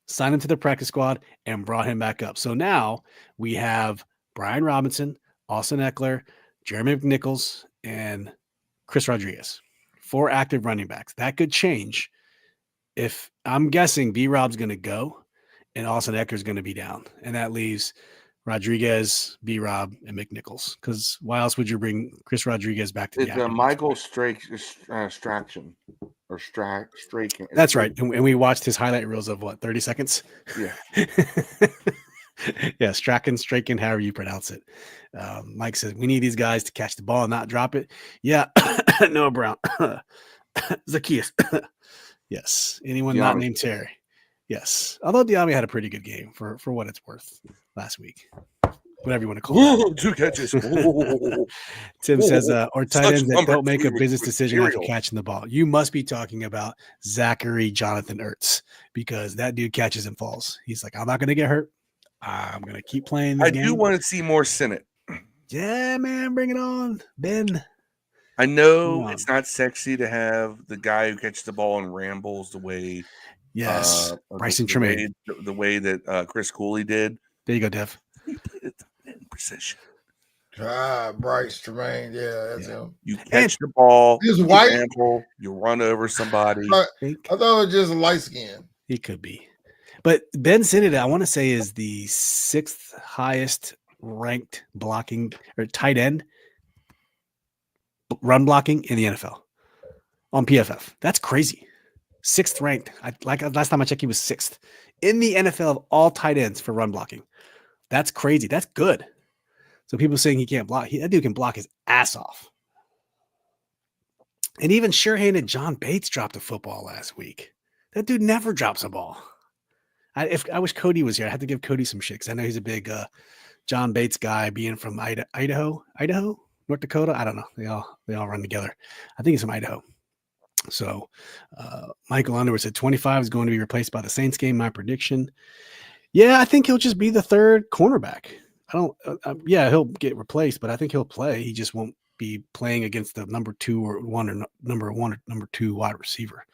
signed him to the practice squad, and brought him back up. So now we have Brian Robinson, Austin Eckler, Jeremy McNichols, and Chris Rodriguez. 4 active running backs. That could change if I'm guessing B-Rob's going to go and Austin Eckler's going to be down. And that leaves Rodriguez, B-Rob, and McNichols. Because why else would you bring Chris Rodriguez back to the It's Michael Straction or Straken. That's right. And we watched his highlight reels of 30 seconds? Yeah. Yeah, Straken, however you pronounce it. Mike says, we need these guys to catch the ball and not drop it. Yeah. Noah Brown. Zacchaeus. Yes. Anyone not named Terry. Yes. Although Diami had a pretty good game for what it's worth last week. Whatever you want to call it. 2 catches. Tim says, or tight ends that don't make a business decision after catching the ball. You must be talking about Zachary Jonathan Ertz, because that dude catches and falls. He's like, I'm not going to get hurt. I'm going to keep playing this game. I do want to see more Senate. Yeah, man. Bring it on, Ben. I know it's not sexy to have the guy who catches the ball and rambles the way. Yes, Bryson Tremaine. The way that Chris Cooley did. There you go, Dev. He put it in precision. Bryce Tremaine. Yeah, that's him. You catch the ball. He's white. Ramble, you run over somebody. I thought it was just light skin. He could be. But Ben Sinnott, I want to say, is the 6th highest ranked blocking or tight end run blocking in the NFL on PFF. That's crazy. 6th ranked. Last time I checked, he was 6th in the NFL of all tight ends for run blocking. That's crazy. That's good. So people saying he can't block. That dude can block his ass off. And even sure-handed John Bates dropped a football last week. That dude never drops a ball. I wish Cody was here. I had to give Cody some shit because I know he's a big John Bates guy, being from Idaho, North Dakota. I don't know. They all run together. I think he's from Idaho. So Michael Underwood said 25 is going to be replaced by the Saints game. My prediction. Yeah, I think he'll just be the 3rd cornerback. He'll get replaced, but I think he'll play. He just won't be playing against the number 2 or number 2 wide receiver,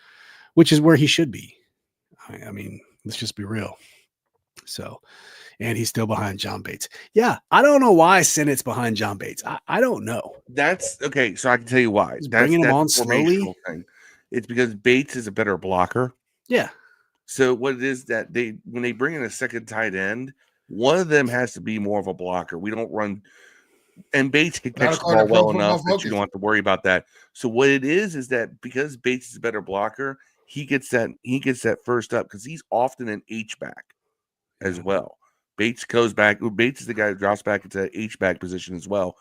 which is where he should be. I mean, let's just be real. So and he's still behind John Bates. Yeah, I don't know why Sennett's behind John Bates. I don't know. That's okay. So I can tell you why. Just That's bringing him on a slowly. formational thing. It's because Bates is a better blocker. Yeah. So what it is that when they bring in a second tight end, one of them has to be more of a blocker. We don't run, and Bates can Not catch the according ball to well Pro enough Football that you Focus. don't have to worry about that. So what it is that because Bates is a better blocker, he gets that first up because he's often an H back as well. Bates goes back. Bates is the guy who drops back into H back position as well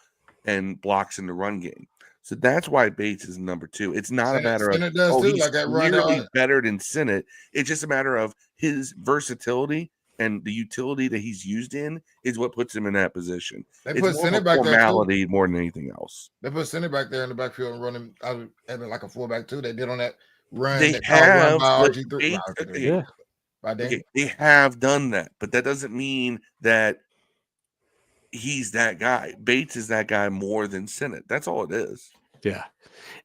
and blocks in the run game. So that's why Bates is number 2. It's not a matter of Senate does too, he's like that clearly better than Senate. It's just a matter of his versatility and the utility that he's used in is what puts him in that position. They It's put more of Senate a back there too. formality more than anything else. They put Senate back there in the backfield and running out having like a fullback too. They did on that run. They That run have, by but RG3. Bates, Yeah. By Daniel. okay, they have done that, but that doesn't mean that he's that guy. Bates is that guy more than Senate. That's all it is. Yeah.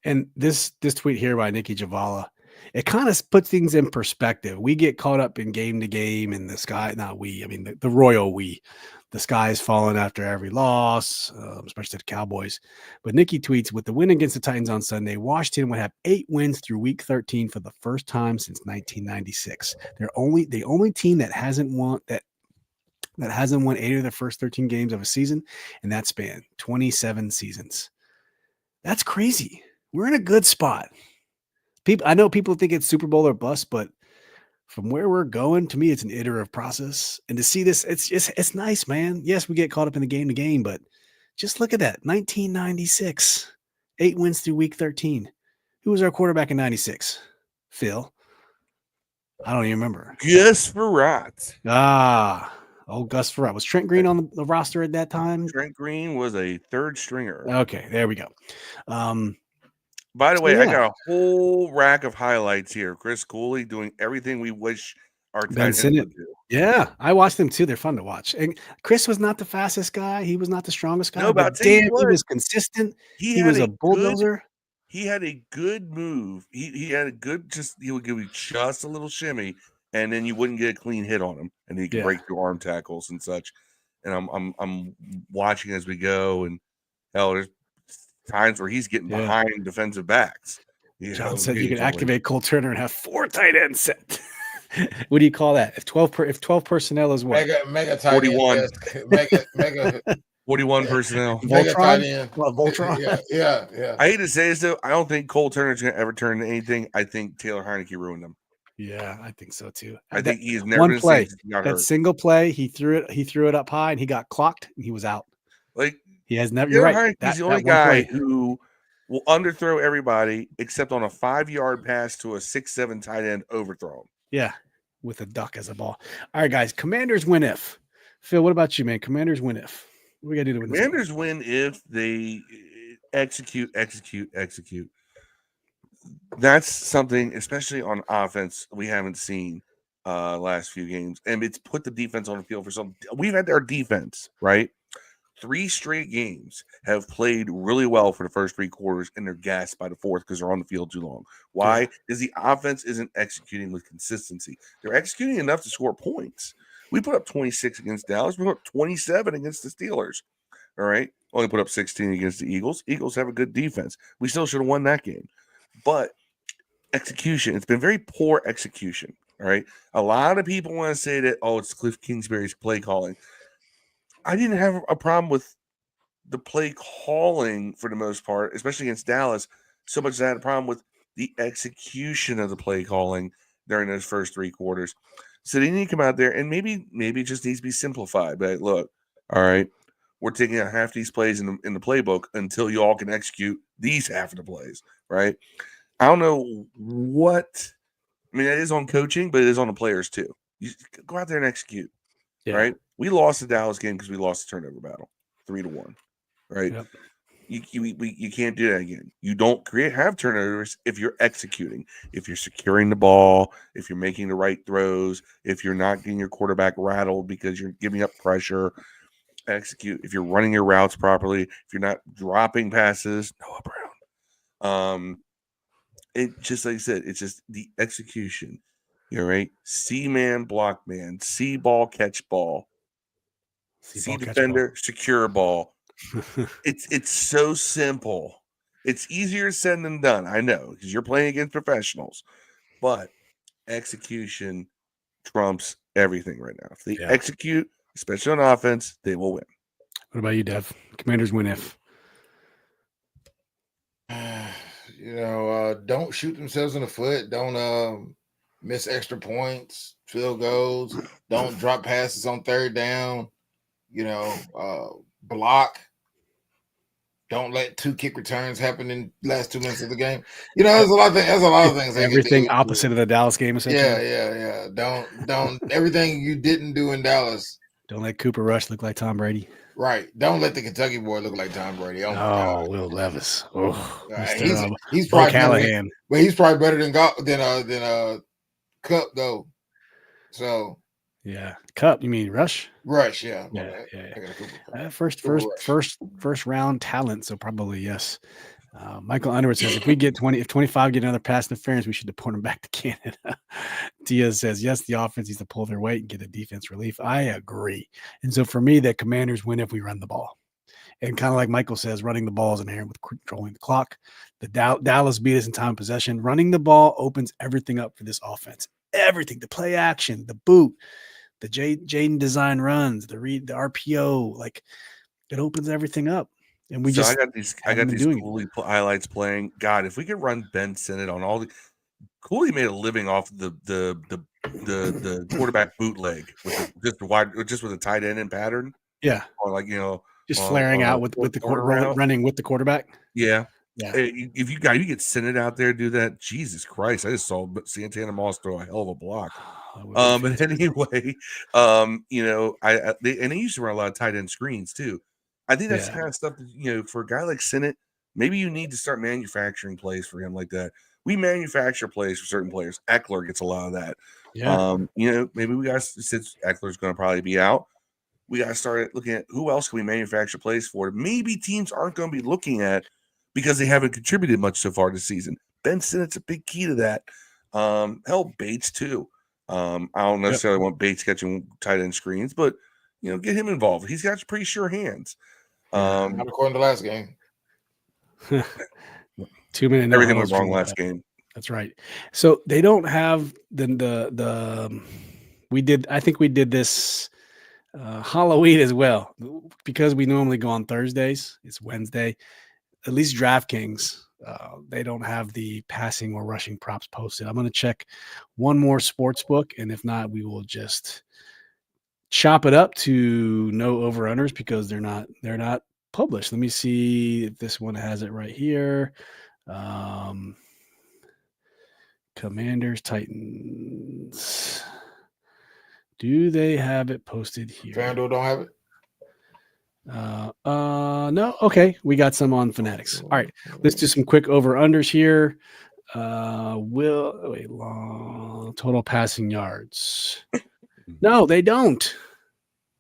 And this tweet here by Nikki Javala, it kind of puts things in perspective. We get caught up in game to game and the sky, not we, I mean, the royal we. The sky is falling after every loss, especially the Cowboys. But Nikki tweets, with the win against the Titans on Sunday, Washington would have 8 wins through week 13 for the first time since 1996. They're the only team that hasn't won 8 of their first 13 games of a season, and that span 27 seasons. That's crazy. We're in a good spot. I know people think it's Super Bowl or bust, but from where we're going, to me, it's an iterative process. And to see this, it's nice, man. Yes, we get caught up in the game to game, but just look at that. 1996, 8 wins through week 13. Who was our quarterback in 96? Phil. I don't even remember. Gus Frerotte. Gus Frerotte. Was Trent Green on the roster at that time? Trent Green was a third stringer. Okay, there we go. By the way, yeah. I got a whole rack of highlights here. Chris Cooley doing everything we wish our tight ends would do. Yeah, I watched them too. They're fun to watch. And Chris was not the fastest guy. He was not the strongest guy. No, but damn, he was consistent. He was a bulldozer. He had a good move. He had a good he would give you just a little shimmy, and then you wouldn't get a clean hit on him, and he could break through arm tackles and such. And I'm watching as we go, and hell, there's times where he's getting behind defensive backs. John said you can activate Cole Turner and have 4 tight ends set. What do you call that? If 12 personnel is what? Mega tight 41. end. Mega 41 personnel. Voltron? Voltron? Yeah. I hate to say this though, I don't think Cole Turner's gonna ever turn into anything. I think Taylor Heineke ruined him. Yeah, I think so too. I think he's never one play. That single play, he threw it up high and he got clocked and he was out. Like he has never. You're right. He's the only guy who will underthrow everybody except on a 5-yard pass to a 6'7" tight end overthrow him. Yeah, with a duck as a ball. All right, guys. Commanders win if. Phil, what about you, man? Commanders win if. What we got to do to win this Commanders win if they execute. That's something, especially on offense, we haven't seen last few games. And it's put the defense on the field for some. We've had our defense, right? 3 straight games have played really well for the first 3 quarters, and they're gassed by the fourth because they're on the field too long. Why? Because the offense isn't executing with consistency. They're executing enough to score points. We put up 26 against Dallas. We put up 27 against the Steelers. All right. Only put up 16 against the Eagles. Eagles have a good defense. We still should have won that game. But execution, it's been very poor execution. All right. A lot of people want to say that, it's Cliff Kingsbury's play calling. I didn't have a problem with the play calling for the most part, especially against Dallas, so much as I had a problem with the execution of the play calling during those first 3 quarters. So they need to come out there, and maybe it just needs to be simplified. But look, all right, we're taking out half these plays in the playbook until you all can execute these half of the plays, right? I don't know what – I mean, it is on coaching, but it is on the players too. You go out there and execute, right? We lost the Dallas game because we lost the turnover battle, 3-1, right? Yep. You can't do that again. You don't have turnovers if you're executing, if you're securing the ball, if you're making the right throws, if you're not getting your quarterback rattled because you're giving up pressure. Execute if you're running your routes properly, if you're not dropping passes. Noah Brown. It just like I said, it's just the execution. You're right. See man, block man. See ball, catch ball. see defender, secure ball. It's so simple. It's easier said than done. I know because you're playing against professionals, but execution trumps everything right now. If they execute, especially on offense, they will win. What about you, Dev? Commanders win if? Don't shoot themselves in the foot. Don't miss extra points, field goals. Don't drop passes on third down. Block. Don't let 2 kick returns happen in last 2 minutes of the game. There's a lot of things. There's a lot of things. Everything opposite of the Dallas game, essentially. Yeah. Don't everything you didn't do in Dallas. Don't let Cooper Rush look like Tom Brady. Right. Don't let the Kentucky boy look like Tom Brady. Oh, my God. Will Levis. Oh, he's probably Callahan. But he's probably better than Cup though. So yeah, Cup. You mean Rush? Rush, yeah. First round talent. So probably yes. Michael Underwood says if 25 get another pass interference, we should deport him back to Canada. Diaz says yes, the offense needs to pull their weight and get a defense relief. I agree. And so for me, the Commanders win if we run the ball. And kind of like Michael says, running the ball is inherent with controlling the clock. The Dallas beat us in time of possession. Running the ball opens everything up for this offense. Everything, the play action, the boot, the Jaden design runs, the RPO, like it opens everything up. And we I got these Cooley highlights playing. God, if we could run Ben Sinnott on all the Cooley made a living off the quarterback bootleg with with a tight end in pattern. Yeah. Or just flaring out with the running with the quarterback. Yeah. If you get Sinnott out there do that, Jesus Christ! I just saw Santana Moss throw a hell of a block. But anyway, they used to run a lot of tight end screens too. I think that's the kind of stuff that, for a guy like Sinnott, maybe you need to start manufacturing plays for him like that. We manufacture plays for certain players. Eckler gets a lot of that. Yeah. Maybe we got, since Eckler's going to probably be out, we got to start looking at who else can we manufacture plays for. Maybe teams aren't going to be looking at because they haven't contributed much so far this season. Ben Sinnott's a big key to that. Hell, Bates too. I don't necessarily want Bates catching tight end screens, but get him involved. He's got pretty sure hands. Not according to last game. 2 minutes. Everything went wrong last game. That's right. So they don't have I think we did this Halloween as well because we normally go on Thursdays. It's Wednesday. At least DraftKings, they don't have the passing or rushing props posted. I'm going to check one more sports book, and if not, we will just chop it up to no over-unders because they're not published. Let me see if this one has it right here. Commanders, Titans. Do they have it posted here? FanDuel don't have it. No. Okay, we got some on Fanatics. All right, let's do some quick over-unders here. Long total passing yards. No, they don't.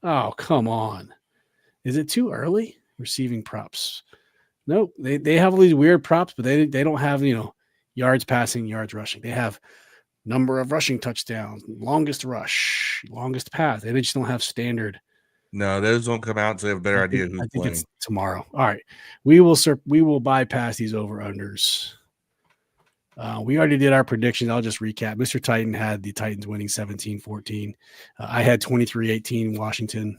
Oh, come on. Is it too early? Receiving props. Nope. They have all these weird props, but they don't have, yards passing, yards rushing. They have number of rushing touchdowns, longest rush, longest pass. They just don't have standard. No, those won't come out until they have a better idea who's playing. It's tomorrow. All right. We will bypass these over-unders. We already did our predictions. I'll just recap. Mr. Titan had the Titans winning 17-14. I had 23-18 Washington.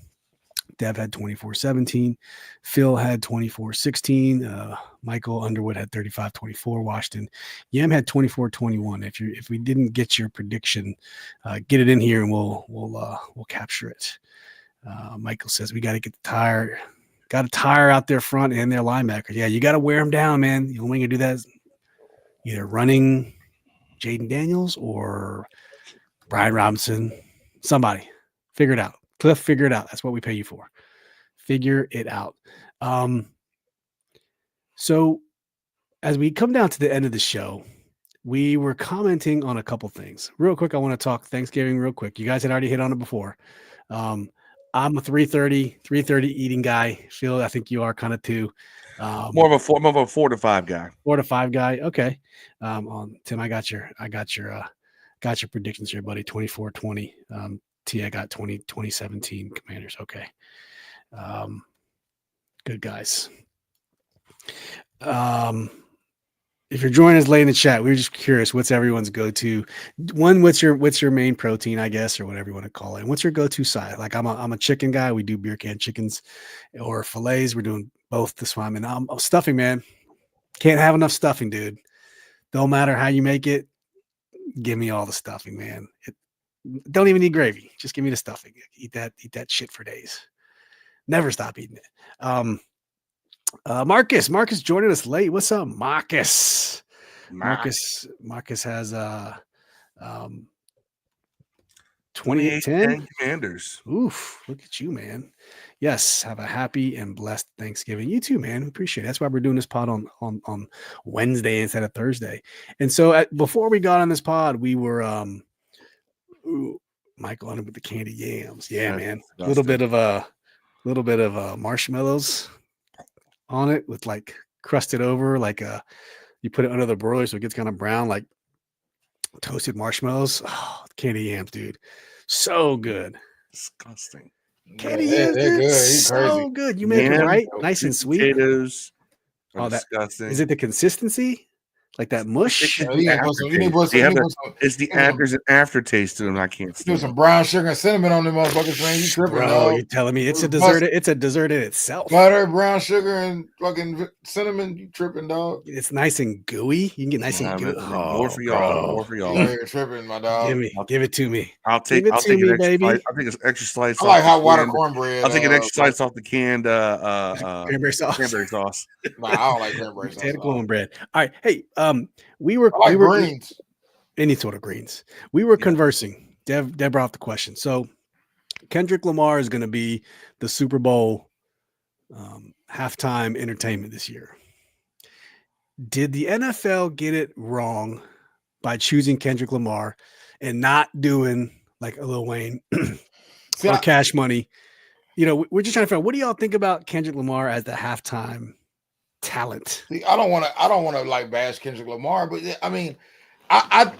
Dev had 24-17. Phil had 24-16. Michael Underwood had 35-24. Washington. Yam had 24-21. If we didn't get your prediction, get it in here and we'll capture it. Michael says we got to get the tire. Got a tire out there front and their linebackers. Yeah, you got to wear them down, man. The only way you can do that is either running Jaden Daniels or Brian Robinson. Somebody. Figure it out. Cliff, figure it out. That's what we pay you for. Figure it out. So as we come down to the end of the show, we were commenting on a couple things. Real quick, I want to talk Thanksgiving real quick. You guys had already hit on it before. I'm a 3:30 eating guy. Phil, I think you are kind of too. More of a 4 to 5 guy. 4 to 5 guy. Okay. Tim, I got your predictions here, buddy. 24-20. T, I got 2017 Commanders. Okay. Good guys. If you're joining us late in the chat, we were just curious, what's everyone's go-to one? What's your main protein, I guess, or whatever you want to call it? And what's your go-to side? Like I'm a chicken guy. We do beer can chickens or fillets. We're doing both this time. And I'm stuffing, man. Can't have enough stuffing, dude. Don't matter how you make it. Give me all the stuffing, man. Don't even need gravy. Just give me the stuffing. Eat that shit for days. Never stop eating it. Marcus joining us late. What's up, Marcus? Marcus has 2810 Commanders. Oof, look at you, man. Yes, have a happy and blessed Thanksgiving. You too, man. We appreciate it. That's why we're doing this pod on Wednesday instead of Thursday. And so before we got on this pod, we were Michael on it with the candy yams. Yeah, That's man. A disgusting. little bit of marshmallows on it with like crusted over, like you put it under the broiler so it gets kind of brown, like toasted marshmallows. Oh, candy yams, dude. So good. Disgusting. Candy Yeah, yams, they're dude. good. He's So crazy. good. You make it Yams, right, nice and sweet. Potatoes are Oh, that disgusting. is it. The consistency, like that mush. It's You need to put some- you need to put some- you need to put some- It's the there's an aftertaste to them. I can't do stand. some brown sugar and cinnamon on them motherfuckers, man. You tripping, Bro, dog. you're telling me it's a Must- dessert. It's a dessert in itself. Butter, brown sugar, and fucking cinnamon. You tripping, dog? It's nice and gooey. You can get nice and gooey. More for y'all. More for y'all. You're tripping, my dog. Give it to me. I'll take Give it an to me, extra baby. slice. I'll take an extra slice. I like off the hot water canned- cornbread. I'll take an extra slice off the canned Cranberry sauce. cranberry sauce. Nah, I don't like cranberry sauce. Potato cornbread. All right. Hey, we were I like we were greens. any sort of greens. We were Yeah. conversing. Dev brought up the question. So Kendrick Lamar is going to be the Super Bowl halftime entertainment this year. Did the NFL get it wrong by choosing Kendrick Lamar and not doing like a Lil Wayne See, or Cash Money? You know, we're just trying to figure out, what do y'all think about Kendrick Lamar as the halftime talent? See, I don't want to like bash Kendrick Lamar, but I mean, I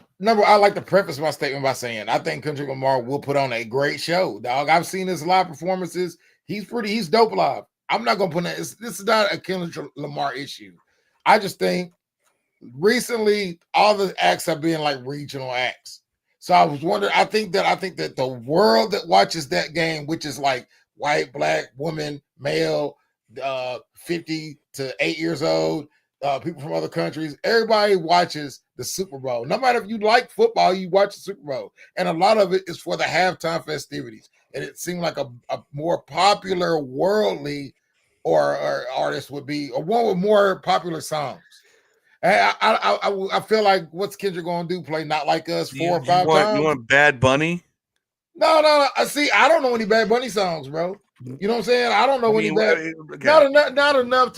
like to preface my statement by saying I think Kendrick Lamar will put on a great show, dog. I've seen his live performances. He's dope live. I'm not gonna put that. This is not a Kendrick Lamar issue. I just think recently all the acts have been like regional acts. So I was wondering. I think that the world that watches that game, which is like white, black, woman, male, 50 to 8 years old, people from other countries, everybody watches the Super Bowl. No matter if you like football, you watch the Super Bowl. And a lot of it is for the halftime festivities. And it seemed like a more popular worldly or artist would be, or one with more popular songs. And I feel like what's Kendrick going to do? Play Not Like Us four or five times? You want Bad Bunny? No. See, I don't know any Bad Bunny songs, bro. You know what I'm saying? I don't know any bad. Okay. Not enough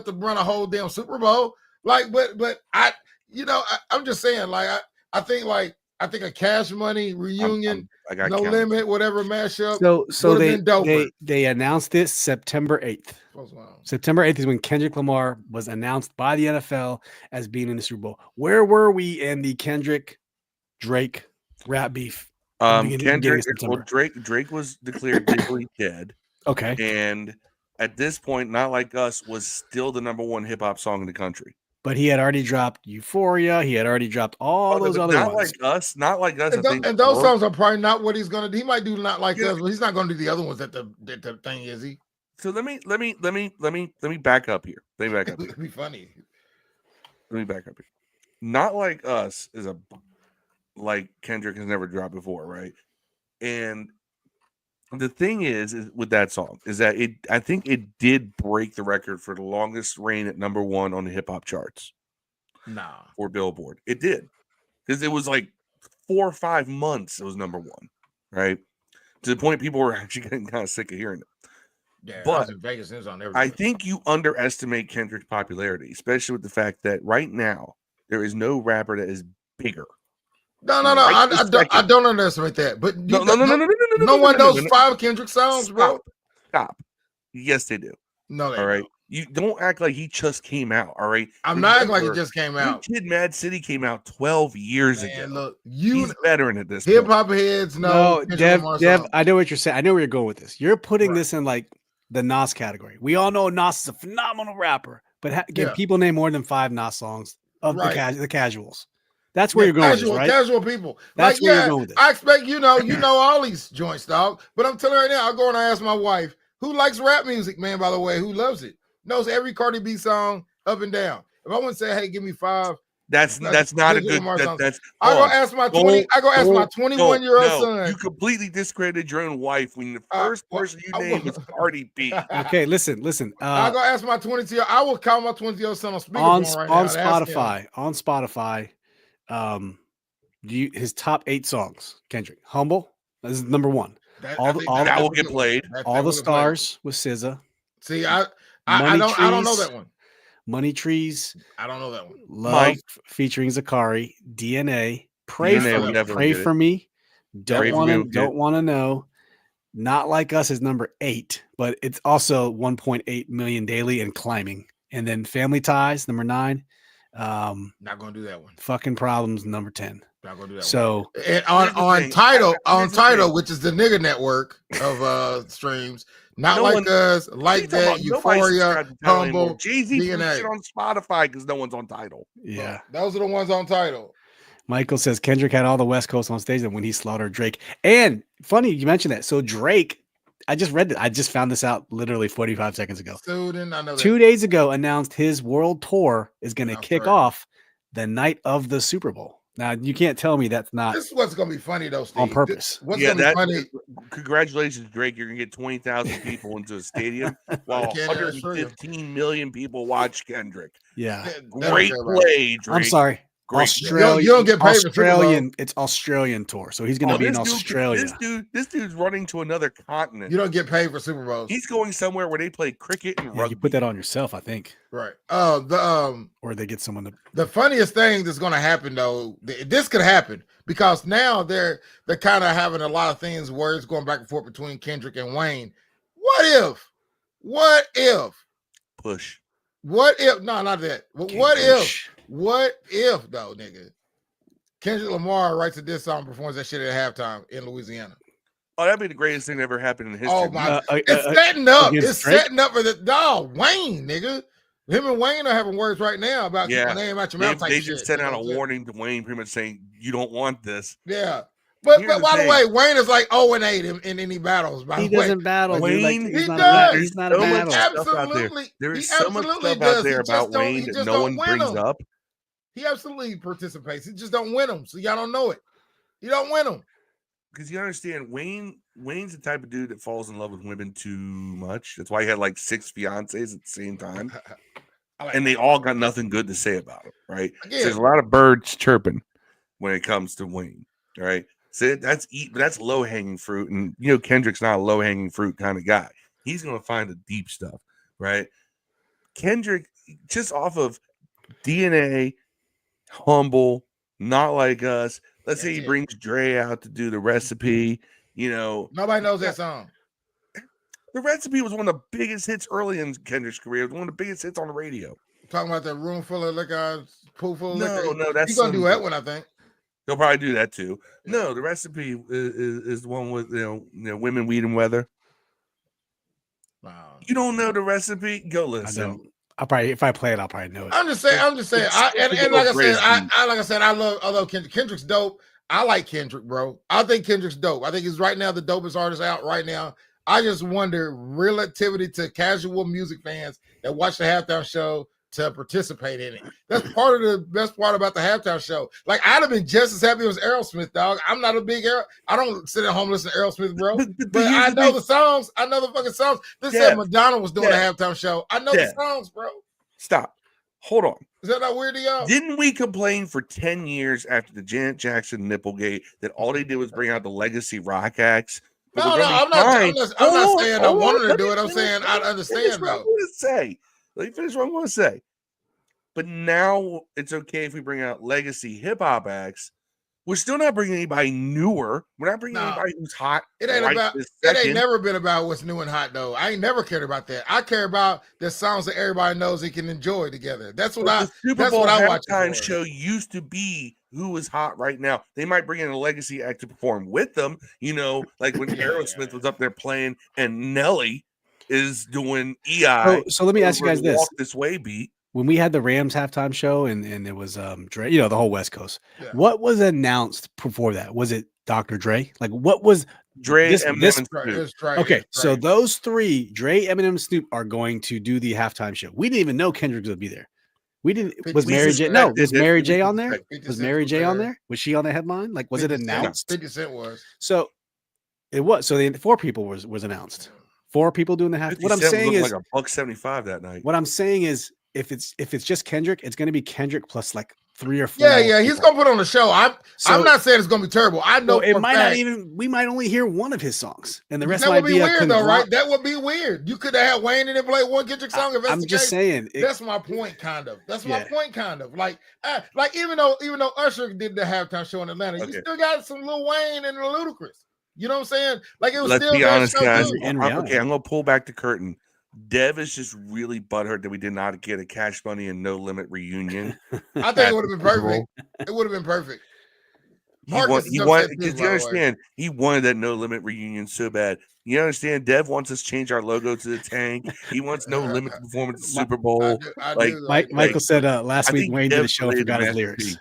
to run a whole damn Super Bowl. Like, but I'm just saying. Like, I think a Cash Money reunion, I got No counted. Limit, whatever mashup. So would've been doper. they announced it September 8th. September 8th is when Kendrick Lamar was announced by the NFL as being in the Super Bowl. Where were we in the Kendrick Drake rap beef? Kendrick, well, Drake was declared legally dead. Okay. And at this point, Not Like Us was still the number one hip hop song in the country. But he had already dropped Euphoria. He had already dropped all those other Not ones. Not Like Us. And those songs are probably not what he's gonna do. He might do Not Like Us, but he's not gonna do the other ones that the thing is. He. So let me back up here. Let me back up here. It'd be funny. Let me back up here. Not Like Us is like Kendrick has never dropped before, right? And the thing is with that song is that I think it did break the record for the longest reign at number one on the hip hop charts. Nah. For Billboard. It did. Because it was like 4 or 5 months it was number one, right? To the point people were actually getting kind of sick of hearing it. Yeah, but in Vegas, it's on I think you underestimate Kendrick's popularity, especially with the fact that right now there is no rapper that is bigger. No. Right I don't underestimate that. But No one knows 5 Kendrick songs, bro. Stop. Yes, they do. No, they all right. don't. You don't act like he just came out. All right. I'm not acting like it just came out. Kid Mad City came out 12 years ago. Look, he's veteran at this hip point. hop heads know. No, Dev, I know what you're saying. I know where you're going with this. You're putting this in like the Nas category. We all know Nas is a phenomenal rapper, but can people name more than 5 Nas songs of the casuals? That's where you're going with this, right? Casual people. That's where you're going with this. I expect you know all these joints, dog. But I'm telling you right now, I'll go and ask my wife, who likes rap music, man, by the way, who loves it, knows every Cardi B song up and down. If I want to say, hey, give me 5, that's not a good. That's I go ask my 20. I go ask my 21-year-old son. You completely discredited your own wife when the first person you named was Cardi B. Okay, listen. I go ask my 22. I will call my 20-year-old son on speakerphone right now. On Spotify. His top 8 songs, Kendrick. Humble, this is number 1. That will get played. All the Stars with SZA. See, I don't know that one. Money Trees. I don't know that one. Love featuring Zakari. DNA. Pray for me. Don't want to know. Not Like Us is number 8, but it's also 1.8 million daily and climbing. And then Family Ties, number 9. Not gonna do that one. Fucking Problems, number 10. Not gonna do that. So one. And on Tidal, which is the nigga network of streams. Not Like Us, Like That, Euphoria, Humble, Jay-Z shit on Spotify because no one's on Tidal. Yeah, those are the ones on Tidal. Michael says Kendrick had all the West Coast on stage when he slaughtered Drake. And funny you mentioned that. So Drake, I just read it. I just found this out literally 45 seconds ago. I know that. 2 days ago, announced his world tour is going to kick off the night of the Super Bowl. Now you can't tell me that's not. This is what's going to be funny though, Steve. On purpose. What's going to be funny? Congratulations, Drake. You're going to get 20,000 people into a stadium while 115 million people watch Kendrick. Yeah, great play, Drake. I'm sorry. Great. Australian, you don't get paid Australian. It's Australian tour, so he's going to be in Australia. This dude's running to another continent. You don't get paid for Super Bowls. He's going somewhere where they play cricket and rugby. You put that on yourself, I think. Right. Or they get someone to. The funniest thing that's going to happen though, this could happen because now they're kind of having a lot of things where it's going back and forth between Kendrick and Wayne. What if? Push. What if? No, not that. What if though, nigga? Kendrick Lamar writes a diss song and performs that shit at halftime in Louisiana. Oh, that'd be the greatest thing that ever happened in history. Oh my! It's setting up. It's setting up for the Wayne, nigga. Him and Wayne are having words right now about keep my name out your mouth. They just sent out a warning to Wayne, pretty much saying you don't want this. Yeah. But by the way, Wayne is like 0-8 in any battles. He doesn't battle. Wayne, he does. He's not a battle. Absolutely. There is so much stuff out there about Wayne that no one brings up. He absolutely participates. He just don't win them. So y'all don't know it. He don't win them. Because you understand, Wayne's the type of dude that falls in love with women too much. That's why he had like 6 fiancées at the same time. And they all got nothing good to say about him, right? So there's a lot of birds chirping when it comes to Wayne, right? So that's low-hanging fruit. And, Kendrick's not a low-hanging fruit kind of guy. He's going to find the deep stuff, right? Kendrick, just off of DNA, Humble, Not Like Us. Let's say he brings Dre out to do the recipe. Nobody knows that song. The recipe was one of the biggest hits early in Kendrick's career. It was one of the biggest hits on the radio. Talking about that room full of liquor, pool full of liquor. No, that's he's gonna do that one, I think. He'll probably do that too. No, the recipe is the one with women, weed, and weather. Wow. You don't know the recipe? Go listen. If I play it, I'll probably know it. I'm just saying. I love Kendrick. Kendrick's dope. I like Kendrick, bro. I think Kendrick's dope. I think he's right now the dopest artist out right now. I just wonder relativity to casual music fans that watch the halftime show to participate in it. That's part of the best part about the halftime show. Like, I'd have been just as happy as Aerosmith, dog. I'm not a big I don't sit at home and listen to Aerosmith, bro. But I know the songs. I know the fucking songs. This said Madonna was doing a halftime show. I know the songs, bro. Stop. Hold on. Is that not weird to y'all? Didn't we complain for 10 years after the Janet Jackson Nipplegate that all they did was bring out the legacy rock acts? No, I'm not saying I wanted to do it. I'm saying I understand, though. Let me finish what I'm going to say. But now it's okay if we bring out legacy hip hop acts. We're still not bringing anybody newer. We're not bringing anybody who's hot. It ain't never been about what's new and hot, though. I ain't never cared about that. I care about the songs that everybody knows they can enjoy together. That's what I watch. The halftime show used to be who is hot right now. They might bring in a legacy act to perform with them, like when Aerosmith was up there playing and Nelly. is doing EI. So let me ask you over guys the this. Walk This Way beat. When we had the Rams halftime show and it was Dre, the whole West Coast. Yeah. What was announced before that? Was it Dr. Dre? Like what was Dre, this? Eminem, and Right, Snoop. it's right, Okay, it's so right. those three, Dre, Eminem, Snoop, are going to do the halftime show. We didn't even know Kendrick was gonna be there. We didn't. Was We Mary J? No, suspected was that Mary we J on there? suspected. 50 Was Cent Mary was J on there. there? Was she on the headline? Like, was it 50 Cent- announced? 50 Cent was. So it was. So the 4 people was announced. 4 people doing the half. 50 What I'm Cent was saying looking is, like a $1.75 that night. what I'm saying is, if it's just Kendrick, it's going to be Kendrick plus like 3 or 4. Yeah, he's people. gonna put on the show. I'm not saying it's gonna be terrible. I know So it for a might fact, not even. We might only hear one of his songs, and the rest that might would be a weird though, right? conglomerate. That would be weird. You could have had Wayne and then play one Kendrick song. If that's I'm the just case. saying. That's my point, kind of. That's my Yeah. point, kind of. Like even though Usher did the halftime show in Atlanta, Okay. you still got some Lil Wayne and Ludacris. You know what I'm saying? Like it was Let's still be their honest, show, guys. too. And Okay, Rihanna. I'm gonna pull back the curtain. Dev is just really butthurt that we did not get a Cash Money and No Limit reunion. I think it would have been perfect. It would have been perfect. Marcus is upset too, because by you the way. understand, he wanted that No Limit reunion so bad. You understand, Dev wants us to change our logo to the tank. He wants No Limit to perform at the Super Bowl. I Like, do. Michael said last I week think Wayne did a Dev show and played forgot the his Master lyrics. P.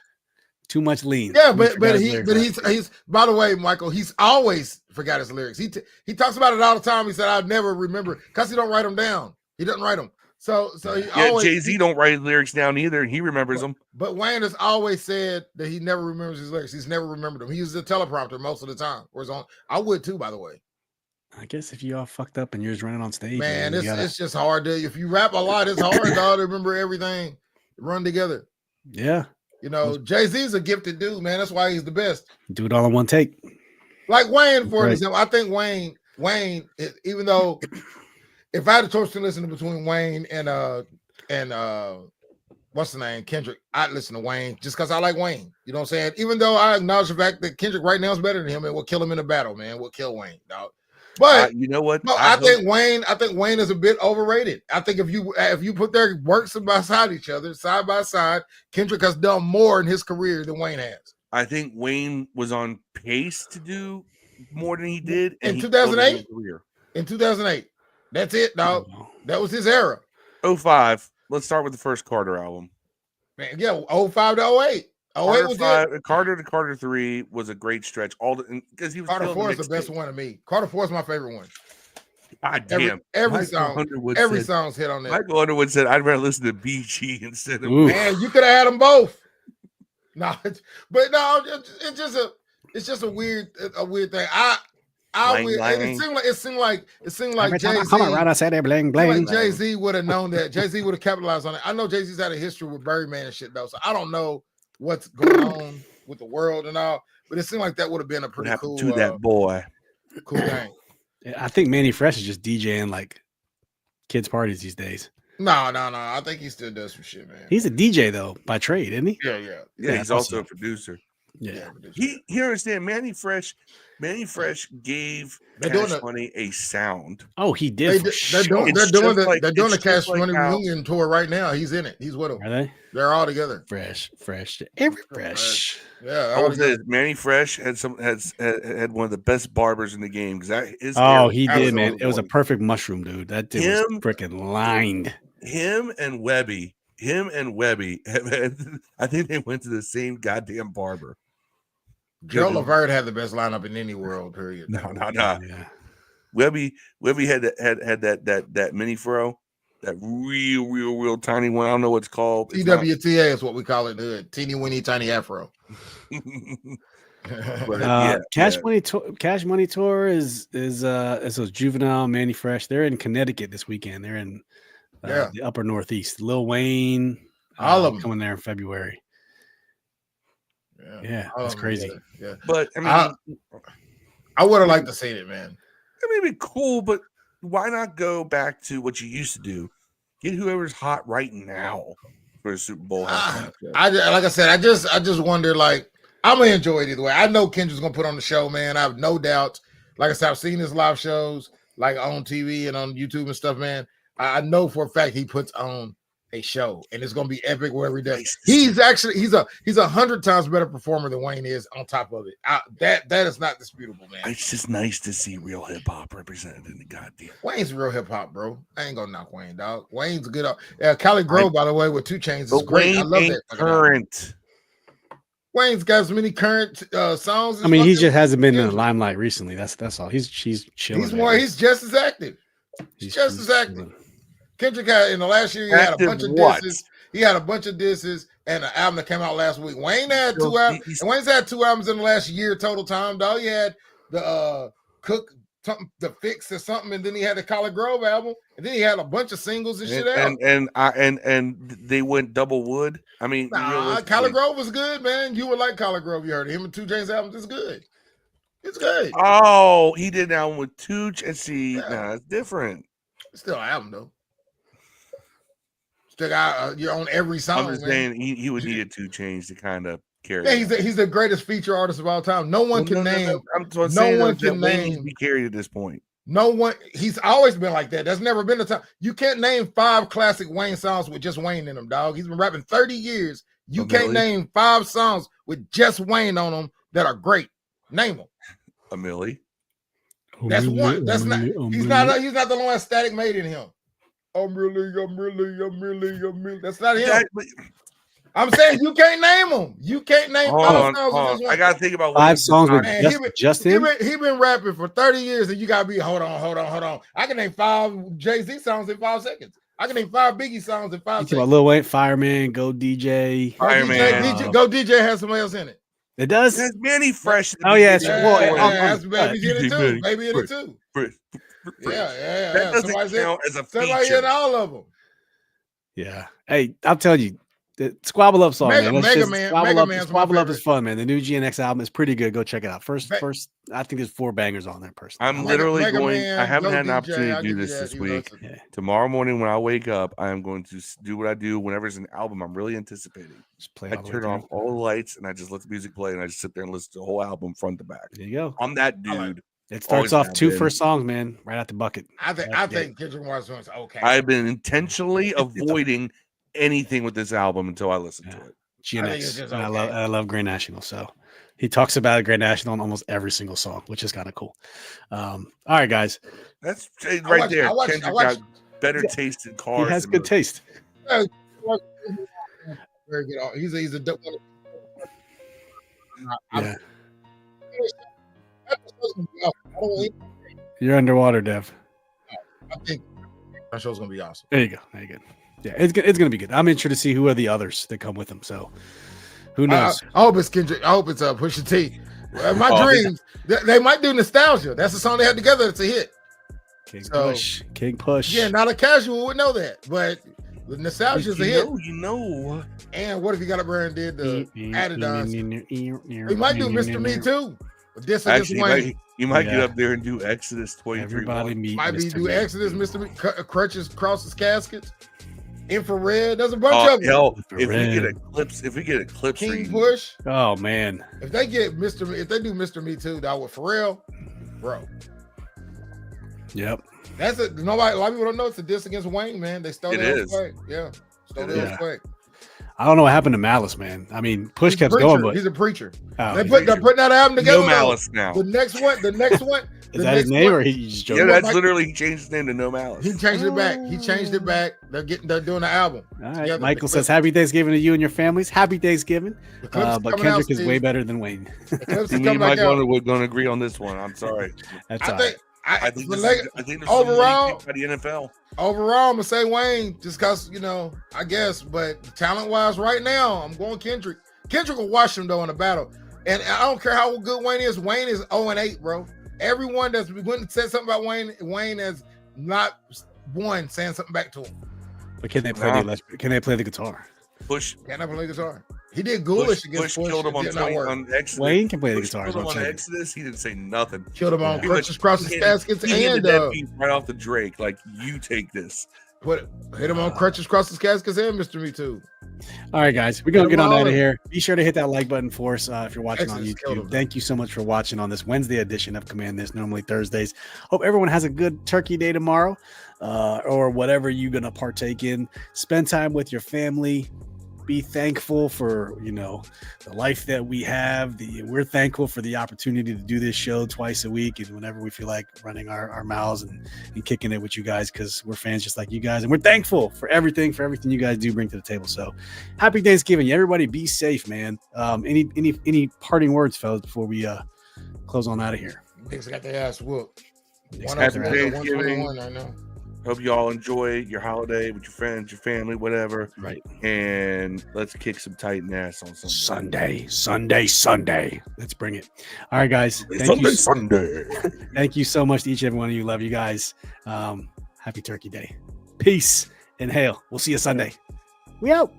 Too much lean. Yeah, He but forgot his lyrics last week. he's by the way, Michael, he's always forgot his lyrics. He talks about it all the time. He said, "I never remember," because he don't write them down. He doesn't write them. So he Yeah, always Jay-Z don't write his lyrics down either, and he remembers them. But Wayne has always said that he never remembers his lyrics. He's never remembered them. He uses a teleprompter most of the time. Whereas I would too, by the way. I guess if you all fucked up and you're just running on stage, Man, you it's gotta- it's just hard to if you rap a lot, it's hard dog, to remember everything. Run together. yeah, You know, Jay-Z's a gifted dude, man. That's why he's the best. do it all in one take. Like Wayne, for Right. example, I think Wayne, even though if I had a choice to listen to between Wayne and what's the name, Kendrick, I'd listen to Wayne just because I like Wayne. You know what I'm saying? Even though I acknowledge the fact that Kendrick right now is better than him and will kill him in a battle, man. Will kill Wayne, dog. But You know what? no, I think Wayne is a bit overrated. I think if you put their works beside each other, side by side, Kendrick has done more in his career than Wayne has. I think Wayne was on pace to do more than he did In he 2008? killed his career. In 2008. That's it, dog. That was his era. 05. Let's start with the first Carter album. Man, yeah, 05 to 08. 08 was it. Carter to Carter 3 was a great stretch. Because he was Carter killing 4 is the the best mixtape. one to me. Carter 4 is my favorite one. God Every damn. Michael song, Underwood every said- song's hit on that. Michael Underwood said, "I'd rather listen to BG instead of." Ooh. Man, you could have had them both. No, it's just a weird thing. It seemed like Every time I Jay-Z. come around, I say they're bling bling. Like Jay-Z would have known that. Jay-Z would have capitalized on it. I know Jay-Z's had a history with Birdman and shit though, so I don't know what's going on with the world and all. But it seemed like that would have been a What pretty happened cool, to that boy? cool thing. I think Manny Fresh is just DJing like kids' parties these days. No. I think he still does some shit, man. He's a DJ though by trade, isn't he? Yeah. Yeah, he's I also see. a producer. Yeah. He understand Manny Fresh gave They're doing Cash it. Money a sound. Oh, he did. They're For doing sure. It's the just Cash like Money how- reunion tour right now. He's in it. He's with them. Are they They're all together. fresh? Fresh. Yeah. I all would say together. Manny Fresh had one of the best barbers in the game because his Oh, hair he was did, man. on It was a point. perfect mushroom, dude. That dude was Him- freaking lined. Him and Webby have had, I think they went to the same goddamn barber. Joe Lavert had the best lineup in any world. Period. No. Yeah. Webby had that mini fro, that real tiny one. I don't know what it's called. It's not- TWTA is what we call it. in the hood. Teeny weeny tiny afro. But, Cash Money Tour is those Juvenile, Manny Fresh. They're in Connecticut this weekend. They're in the upper Northeast. Lil Wayne, All of them. coming there in February. Yeah, all that's of them crazy. together. Yeah. But I mean, I would have liked to see it, man. it may be cool, but why not go back to what you used to do? Get whoever's hot right now for a Super Bowl. halftime show. Like I said, I just wonder. Like, I'm gonna enjoy it either way. I know Kendrick's gonna put on the show, man. I have no doubt. Like I said, I've seen his live shows, like on TV and on YouTube and stuff, man. I know for a fact he puts on a show, and it's gonna be epic wherever he does. Nice. He's a 100 times better performer than Wayne is. On top of it, that is not disputable, man. It's just nice to see real hip hop represented in the goddamn. Wayne's real hip hop, bro. I ain't gonna knock Wayne, dog. Wayne's good. Cali Grove, by the way, with 2 Chainz is great. I love that. Current. Wayne's got as many current songs. I mean, he just hasn't been in the limelight recently. That's all. He's chilling. He's just as active. He's just as active. Kendrick had in the last year. He had a bunch of disses. He had a bunch of disses and an album that came out last week. Wayne had 2 albums. And Wayne's had 2 albums in the last year total time. Dog, he had the Cook, something, the Fix or something, and then he had the Collard Grove album, and then he had a bunch of singles and shit out. And they went double wood. I mean, Collard Grove was good, man. You would like Collard Grove. You heard him and 2 Chainz albums is good. It's good. Oh, he did an album with 2 Chainz. See, nah, it's different. It's still an album though. Still got you're on every song. I'm just saying he would need a 2 Chainz to kind of carry. Yeah, he's the greatest feature artist of all time. No one can name. No one can name. Be carried at this point. No one. He's always been like that. There's never been a time you can't name 5 classic Wayne songs with just Wayne in them, dog. He's been rapping 30 years. You can't name 5 songs with just Wayne on them that are great. Name them. A Millie. That's one. That's not. He's not. He's not the one that's Static made in him. I'm really. That's not him. I'm saying you can't name them. You can't name 5 songs. I gotta think about 5 songs with just him. He been rapping for 30 years, and you gotta be hold on. I can name 5 Jay-Z songs in 5 seconds. I can name 5 Biggie songs in 5 seconds. Lil Wayne, Fireman, Go DJ. Fireman. Go DJ has somebody else in it. It does. There's many fresh. Oh yeah, Baby in it too. Yeah. That doesn't count as a feature. Somebody in all of them. Yeah. Hey, I'll tell you, the Squabble Up song, Mega Man. Squabble Up is fun, man. The new GNX album is pretty good. Go check it out. First, I think there's 4 bangers on there. Personally, I'm literally going. I haven't had an opportunity to do this week. Yeah. Tomorrow morning when I wake up, I am going to do what I do whenever there's an album I'm really anticipating. I turn off all the lights and I just let the music play and I just sit there and listen to the whole album front to back. There you go. I'm that dude. It starts off 2 first songs, man, right out the bucket. I think Kendrick Lamar's okay. I've been intentionally avoiding anything with this album until I listen to it. GNX. I love Grand National. So he talks about Grand National in almost every single song, which is kind of cool. All right, guys. That's right there. Kendrick got better taste in cars. He has good taste. Very good. He's a dope one. Yeah. You're underwater, Dev. I think our show's gonna be awesome. There you go. Very good. Yeah, it's gonna be good. I'm interested to see who are the others that come with him. So who knows? I hope it's Kendrick. I hope it's Pusha T. My dreams. They might do Nostalgia. That's the song they had together. It's a hit. King Push. Yeah, not a casual would know that, but the Nostalgia is a hit. You know. And what if he got up there and did the Adidas? He might do Mr. Me too. Actually, you might get up there and do Exodus 23. Everybody meet might Mr. be do Me. Exodus, Mr. Me, Crutches, Crosses, Caskets, Infrared. There's a bunch of them. Hell, if we get a clip, King Push. Oh man, if they get Mr. Me, if they do Mr. Me too, that with Pharrell, bro. Yep. That's it. Nobody, a lot of people don't know it's a diss against Wayne, man. They stole it. Yeah, stole it. I don't know what happened to Malice, man. I mean, Push kept going, but he's a preacher. They're putting that album together. No Malice now. The next one. Is that his name, or he just joking? Yeah, that's literally he changed his name to No Malice. He changed it back. They're doing the album. All right. Michael says, "Happy Thanksgiving to you and your families. Happy Thanksgiving." But Kendrick is way better than Wayne. Me and we're going to agree on this one. I'm sorry. I think there's overall by the NFL. Overall, I'm gonna say Wayne just because I guess, but talent wise, right now I'm going Kendrick. Kendrick will watch him though in a battle, and I don't care how good Wayne is. Wayne is 0-8, bro. Everyone that's going to say something about Wayne has not won saying something back to him. But can they play the guitar? Push. Can I play the guitar? He did ghoulish against Push. Killed him on Exodus. Wayne can play the guitar. Killed him on Exodus. He didn't say nothing. Killed him on Crutches, Crosses, Caskets, and that piece right off the Drake. Like, you take this. Hit him on crutches, crosses, caskets, and Mr. Me Too. All right, guys, we're going to Get get on them out of all. here. Be sure to hit that like button for us if you're watching on Exodus killed YouTube. him. Thank you so much for watching on this Wednesday edition of Command This, normally Thursdays. Hope everyone has a good turkey day tomorrow or whatever you're going to partake in. Spend time with your family. Be thankful for, the life that we have. We're thankful for the opportunity to do this show twice a week and whenever we feel like running our mouths and kicking it with you guys, because we're fans just like you guys. And we're thankful for everything you guys do bring to the table. So happy Thanksgiving. Everybody be safe, man. Any parting words, fellas, before we close on out of here? Niggas got their ass whooped. Happy Thanksgiving. 121 right now. Hope you all enjoy your holiday with your friends, your family, whatever. Right. And let's kick some Titan ass on Sunday. Sunday. Let's bring it. All right, guys. Sunday. Thank you so much to each and every one of you. Love you guys. Happy Turkey Day. Peace and hail. We'll see you Sunday. We out.